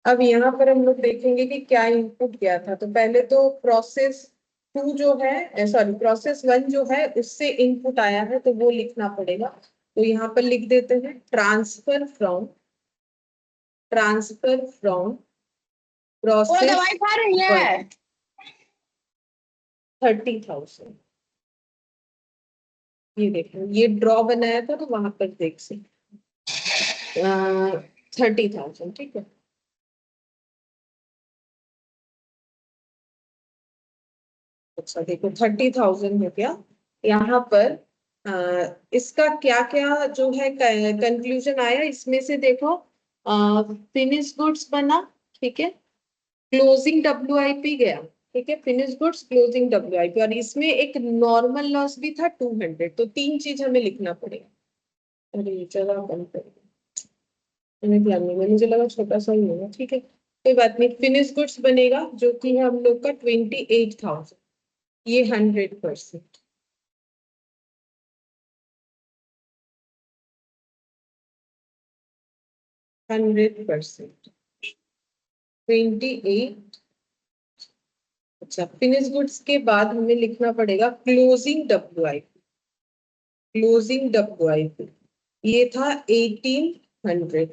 अब यहाँ पर हम लोग देखेंगे कि क्या इनपुट क्या था। तो पहले तो प्रोसेस टू जो है, सॉरी प्रोसेस वन जो है उससे इनपुट आया है तो वो लिखना पड़ेगा। तो यहाँ पर लिख देते हैं ट्रांसफर फ्रॉम वो प्रोसेस दवाई खा रही है। 30,000। ये देखो, ये ड्रॉ बनाया था तो वहां पर देख सकते 30,000, ठीक है। अच्छा देखो 30,000 हो गया। यहाँ पर इसका क्या क्या जो है कंक्लूजन आया इसमें से देखो, फिनिश गुड्स बना, ठीक है, क्लोजिंग डब्ल्यूआईपी गया, ठीक है, फिनिश गुड्स क्लोजिंग डब्ल्यूआईपी, और इसमें एक नॉर्मल लॉस भी था 200। तो तीन चीज हमें लिखना पड़ेगा। अरे चलो कम करें, मैंने ध्यान नहीं, मुझे लगा छोटा सा ही होगा, ठीक है कोई बात नहीं। फिनिश गुड्स बनेगा जो कि है हम लोग का 28,000, ये 100%, 100%, 28। अच्छा, फिनिश गुड्स के बाद हमें लिखना पड़ेगा क्लोजिंग डब्ल्यूआईपी, क्लोजिंग डब्ल्यूआईपी ये था 1800।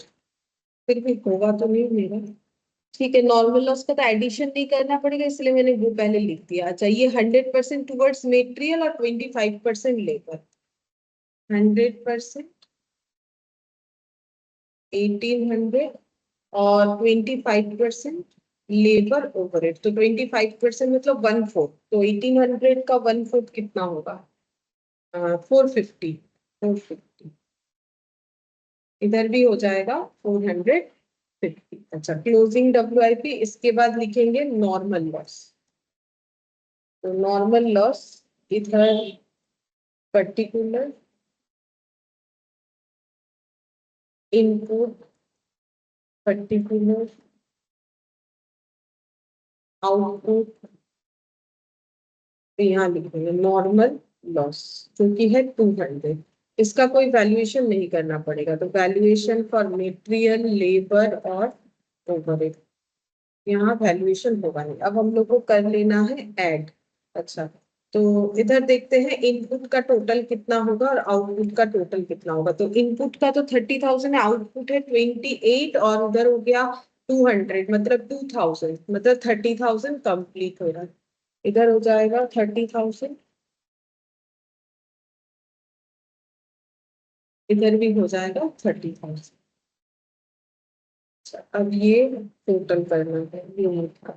फिर भी होगा तो नहीं मेरा, ठीक है। नॉर्मल लॉस का तो एडिशन नहीं करना पड़ेगा इसलिए मैंने वो पहले लिख दिया। अच्छा, ये 100% टुवर्ड्स मेटेरियल और 25% लेबर, 100% 1800 और 25% लेबर ओवरहेड। तो 25% मतलब 1/4, तो 1800 का 1/4 कितना होगा? 450, 450। इधर भी हो जाएगा 450। अच्छा, क्लोजिंग डब्ल्यूआईपी, इसके बाद लिखेंगे नॉर्मल लॉस। तो नॉर्मल लॉस इधर पर्टिकुलर इनपुट, पर्टिकुलर आउटपुट, यहाँ लिखेंगे नॉर्मल लॉस जो कि है 200। इसका कोई वैल्यूएशन नहीं करना पड़ेगा, तो वैल्यूएशन फॉर मटेरियल, लेबर और ओवरहेड, यहाँ वैल्यूएशन होगा नहीं। अब हम लोग को कर लेना है ऐड। अच्छा, तो इधर देखते हैं इनपुट का टोटल कितना होगा और आउटपुट का टोटल कितना होगा। तो इनपुट का तो 30,000 है, आउटपुट है 28, और उधर हो गया 200, मतलब 2,000, मतलब 30,000 कंप्लीट हो रहा है। इधर हो जाएगा 30,000, इधर भी हो जाएगा 30,000। अच्छा, अब ये टोटल करना है यूनिट का।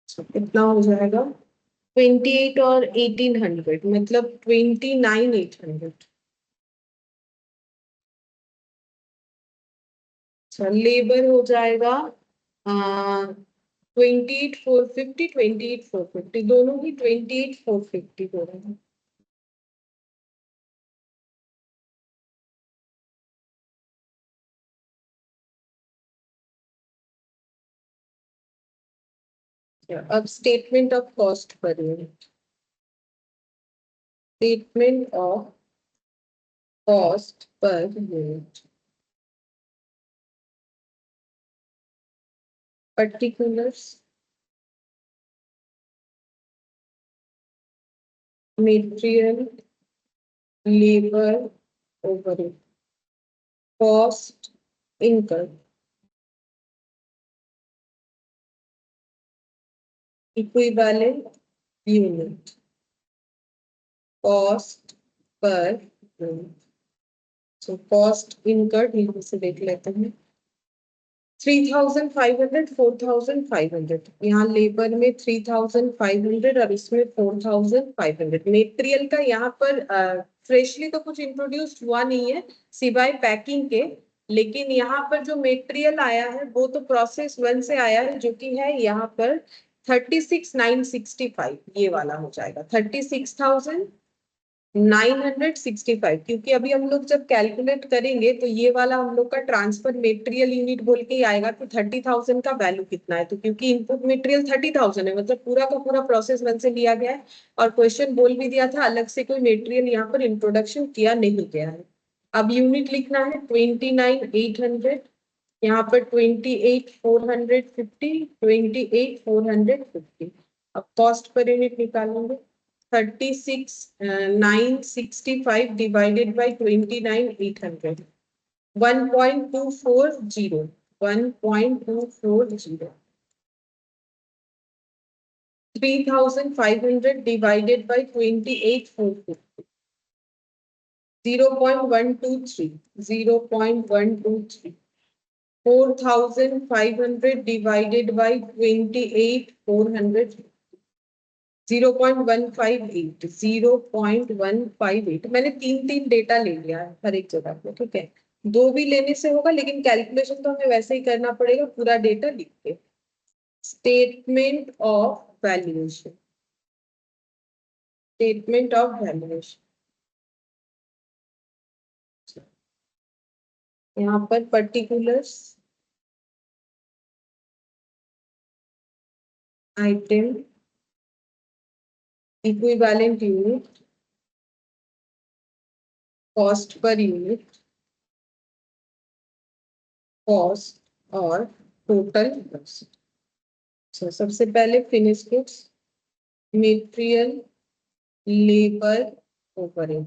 अच्छा, कितना हो जाएगा? 28 और 1800 मतलब 29,800। अच्छा, लेबर हो जाएगा 28,450, 28,450, दोनों ही 28,450 हो रहे हैं। अच्छा, अब statement of cost per unit, statement of cost per unit, particulars, material, labour, overhead, cost income, equivalent unit, cost per unit. So cost incurred यहाँ से देख लेते हैं। 3,500 4,500, यहाँ लेबर में 3,500 और इसमें 4,500। मेटेरियल का यहाँ पर फ्रेशली तो कुछ इंट्रोड्यूस्ड हुआ नहीं है सिवाय पैकिंग के, लेकिन यहाँ पर जो मेटेरियल आया है वो तो प्रोसेस 1 से आया है, जो कि है यहाँ पर 36,965, ये वाला हो जाएगा 36,965, क्योंकि अभी हम लोग जब कैलकुलेट करेंगे तो ये वाला हम लोग का ट्रांसफर मेटेरियल यूनिट बोल के ही आएगा कि 30,000 का वैल्यू कितना है। तो क्योंकि इनपुट मटेरियल 30,000 है, मतलब पूरा का पूरा प्रोसेस 1 से लिया गया है, और क्वेश्चन बोल भी दिया था अलग से कोई मटेरियल यहाँ पर इंट्रोडक्शन किया नहीं गया है। अब यूनिट लिखना है 29,800, यहाँ पर 28,450, 28,450। अब कॉस्ट पर यूनिट निकालेंगे, 36,965 divided by 29,800, 1.240, 1.240, 3,500 divided by 28,450, 0.123, 0.123, 4,500 divided by 28,400, 0.158, 0.158। मैंने तीन डेटा ले लिया है हर एक जगह पे, ठीक है। दो भी लेने से होगा, लेकिन कैलकुलेशन तो हमें वैसे ही करना पड़ेगा पूरा डेटा लिख के। Statement of valuation, statement of valuation, यहाँ पर particulars, item, equivalent unit, cost per unit, cost और टोटल कॉस्ट। अच्छा, सबसे पहले finish goods, material, labour, overhead.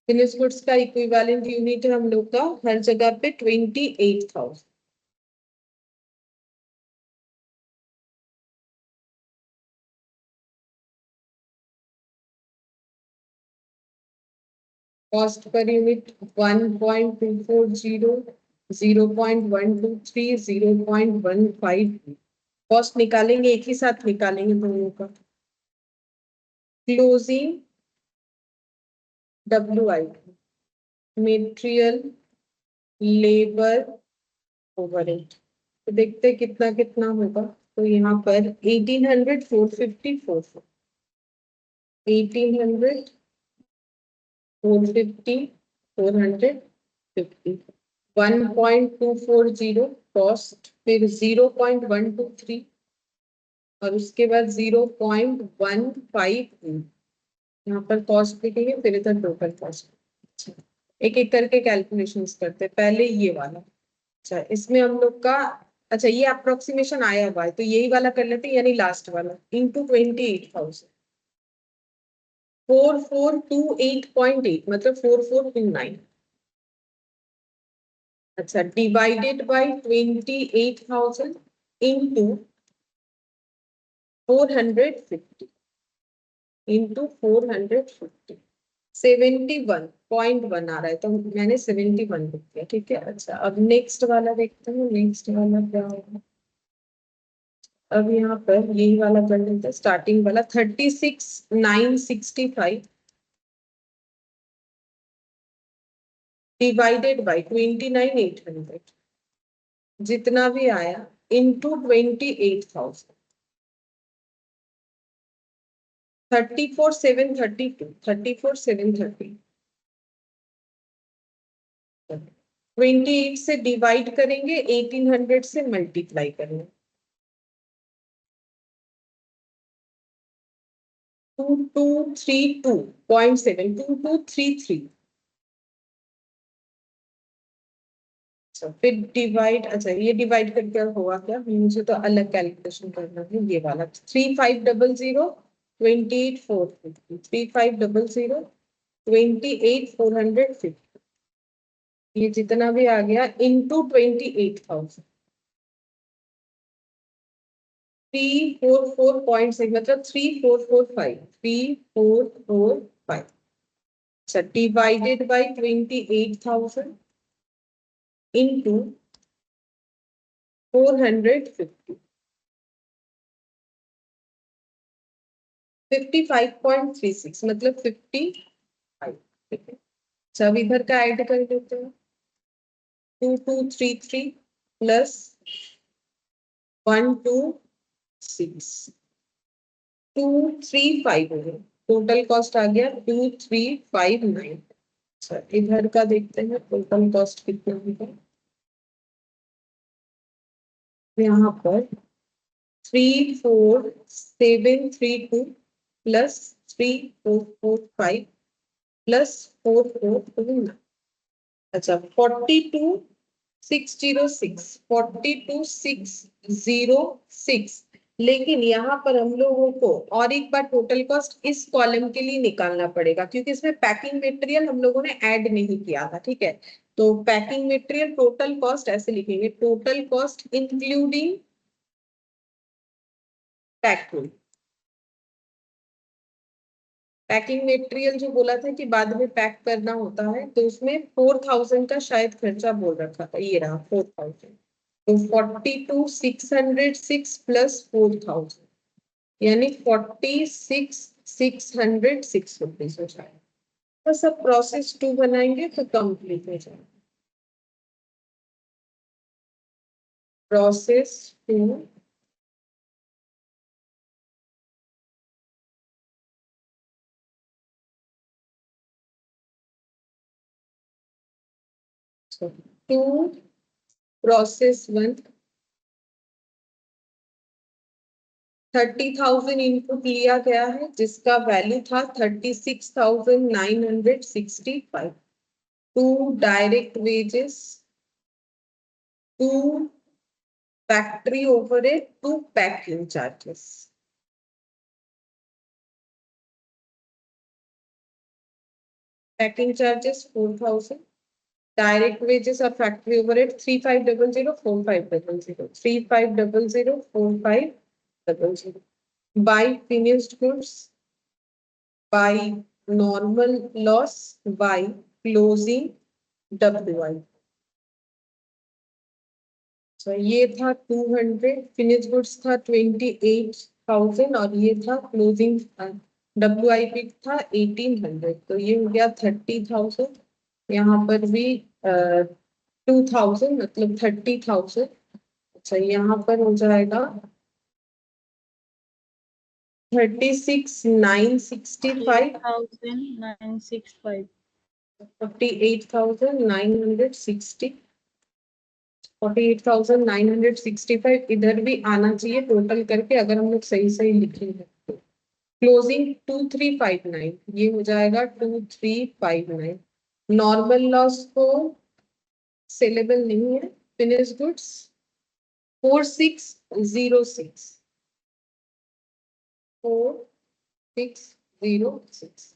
Finish goods का इक्विवेलेंट यूनिट है हम लोग का हर जगह पे 28,000। Cost per unit 1.240, 0.123, 0.153। कॉस्ट निकालेंगे, एक ही साथ निकालेंगे दोनों का। Closing WI, material, labour, overhead. तो देखते हैं कितना कितना होगा। तो यहाँ पर 1800, 450, 1800, 450, 450, 1.240 कॉस्ट, फिर 0.123 और उसके बाद 0.153। यहाँ पर कॉस्ट लिखेंगे, फिर इधर टोटल कॉस्ट। एक एक करके कैलकुलेशंस करते हैं। पहले ये वाला, अच्छा इसमें हम लोग का, अच्छा ये अप्रोक्सीमेशन आया हुआ है तो यही वाला कर लेते हैं, यानी लास्ट वाला इंटू 28,000, 4428.8 मतलब 4429। अच्छा, डिवाइडेड बाय 28,000 इंटू 450, इंटू 450, 71.1 आ रहा है, तो मैंने 71 लिख दिया, ठीक है। अच्छा, अब नेक्स्ट वाला देखते हैं, नेक्स्ट वाला क्या होगा। अब यहाँ पर यही वाला कर लेते हैं, स्टार्टिंग वाला 36,965 डिवाइडेड बाई 29,800, जितना भी आया इंटू 28,000, 34,732, 34,730। 28 से डिवाइड करेंगे, 1800 से मल्टीप्लाई करेंगे, 2232.7, 2233। अच्छा, फिर डिवाइड, अच्छा ये डिवाइड करके होगा क्या, मुझे तो अलग कैलकुलेशन करना है। ये वाला 3500, 28,450, 3500, 28,450, ये जितना भी आ गया इंटू 28,000, 344.6 मतलब 3445, 3445। अच्छा, डिवाइडेड बाई 28,000 इंटू 450 55.36 मतलब 55, ठीक है। सब इधर का ऐड कर देते हैं, 2233 प्लस 126 235 हो गया, टोटल कॉस्ट आ गया 2359। अच्छा इधर का देखते हैं टोटल कॉस्ट कितना होगा। यहाँ पर 34732 प्लस 3445 प्लस 4429, अच्छा 42606 लेकिन यहाँ पर हम लोगों को और एक बार टोटल कॉस्ट इस कॉलम के लिए निकालना पड़ेगा क्योंकि इसमें पैकिंग मटेरियल हम लोगों ने ऐड नहीं किया था, ठीक है। तो पैकिंग मटेरियल टोटल कॉस्ट ऐसे लिखेंगे, total cost including packing. Packing material जो बोला था कि बाद में पैक करना होता है, तो उसमें 4000 का शायद खर्चा बोल रखा था, ये रहा 4000। तो 42,606 प्लस 4000 यानी 46,606 रुपीज हो जाएगा। बस अब प्रोसेस 2 बनाएंगे तो कंप्लीट हो जाएगा। प्रोसेस 2 टू प्रोसेस 1 30,000 इनपुट लिया गया है जिसका वैल्यू था 36,965। To direct wages, to factory overhead, to packing charges. Packing charges 4,000, direct wages or factory overhead 3500 4500 3500 4500 by finished goods by normal loss by closing WI। so ये था 200, finish goods था 28,000 और ये था क्लोजिंग WIP था 1800, तो ये हो गया 30,000। यहाँ पर भी 2000 मतलब 30,000। अच्छा यहाँ पर हो जाएगा 36,965 965 48,960 48,965 इधर भी आना चाहिए टोटल करके, अगर हम लोग सही सही लिखेंगे। क्लोजिंग 2359 ये हो जाएगा 2359। नॉर्मल लॉस को सेलेबल नहीं है, फिनिश गुड्स 4606 4606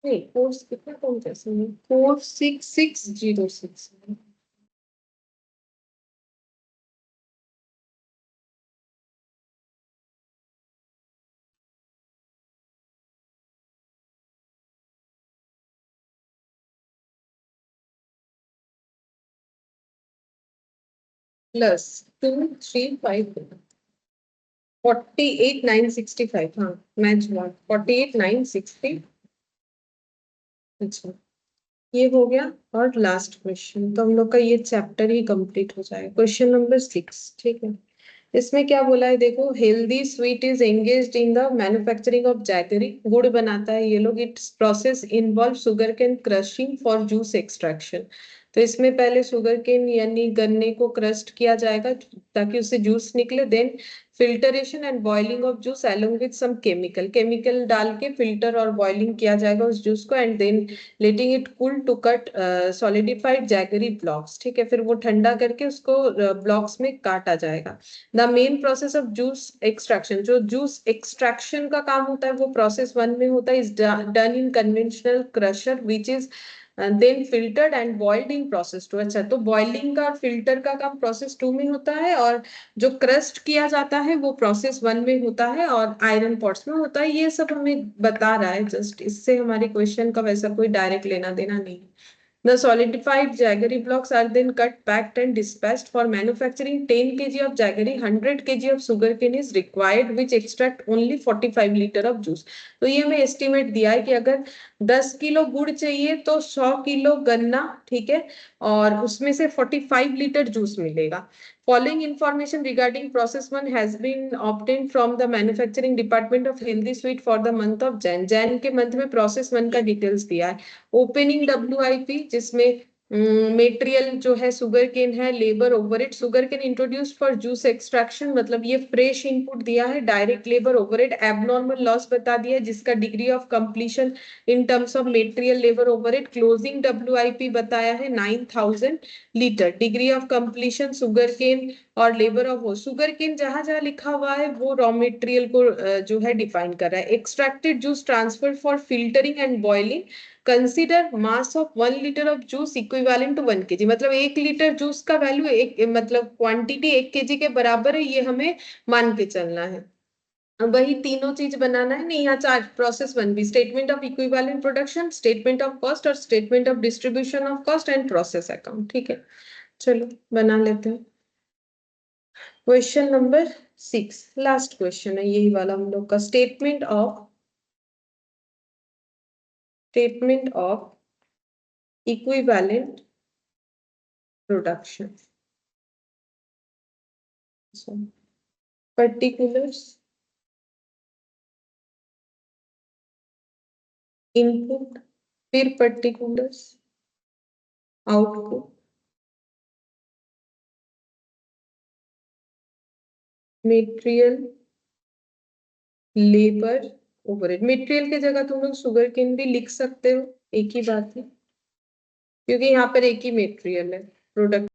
नहीं कोर्स कितना कौन कैसे में 46606 प्लस 235 48,965 हाँ मैच हुआ 48,960। अच्छा ये हो गया और लास्ट क्वेश्चन, तो हम लोग का ये चैप्टर ही कंप्लीट हो जाएगा। क्वेश्चन नंबर 6, ठीक है। इसमें क्या बोला है देखो, healthy sweet is engaged in the manufacturing of jaggery, गुड़ बनाता है ये लोग। It's process involve sugar cane crushing for juice extraction. तो इसमें पहले शुगर केन यानी गन्ने को क्रस्ट किया जाएगा ताकि उससे जूस निकले, then filtration and boiling of juice along with some chemical डाल के फिल्टर और बॉइलिंग किया जाएगा उस जूस को, and then letting it cool to cut solidified jaggery blocks, ठीक है। फिर वो ठंडा करके उसको ब्लॉक्स में काटा जाएगा। The main process of juice extraction, जो जूस एक्सट्रैक्शन का काम होता है वो प्रोसेस 1 में होता है, is done in conventional crusher which is then filtered and boiled in process 2। अच्छा तो बॉइलिंग का फिल्टर का काम प्रोसेस 2 में होता है और जो क्रस्ट किया जाता है वो प्रोसेस 1 में होता है और आयरन पॉट्स में होता है। ये सब हमें बता रहा है जस्ट, इससे हमारे क्वेश्चन का वैसा कोई डायरेक्ट लेना देना नहीं। The solidified jaggery blocks are then cut, packed and dispatched. For manufacturing 10 kg of jaggery, 100 kg of sugarcane is required, which extract only 45 liter of juice. तो ये हमें एस्टिमेट दिया है कि अगर 10 किलो गुड़ चाहिए तो 100 किलो गन्ना, ठीक है, और उसमें से 45 लीटर जूस मिलेगा. Following information regarding process 1 has been obtained from the manufacturing department of Healthy Sweet for the month of Jan. Jan के मंथ में process 1 का डिटेल्स दिया है. ओपनिंग WIP जिसमें मेटेरियल जो है सुगर केन है, labour overhead, sugar cane introduced for juice extraction, मतलब ये फ्रेश इनपुट दिया है, direct labour overhead, abnormal loss बता दिया है जिसका degree of completion in terms of material labour overhead. Closing WIP बताया है 9000 litre. Degree of completion sugar cane और लेबर ऑफ वो, सुगर केन जहां जहां लिखा हुआ है वो रॉ मेटेरियल को जो है डिफाइन कर रहा है. Extracted juice transfer for filtering and boiling. Consider mass of 1 litre of juice equivalent to 1 kg, मतलब 1 लीटर जूस का वैल्यू एक मतलब क्वांटिटी 1 kg के बराबर है, ये हमें मान के चलना है. अब वही तीनों चीज बनाना है. नहीं, यहाँ 4 प्रोसेस 1 भी, statement of equivalent production, statement of cost और statement of distribution of cost and process account. ठीक है, चलो बना लेते हैं. क्वेश्चन नंबर 6, लास्ट क्वेश्चन है यही वाला हम लोग का. Statement of equivalent production. So, particulars, input, फिर particulars, output, material, labour, overhead. Material की जगह तुम लोग सुगर केन भी लिख सकते हो, एक ही बात है, क्योंकि यहाँ पर एक ही मटेरियल है. प्रोडक्ट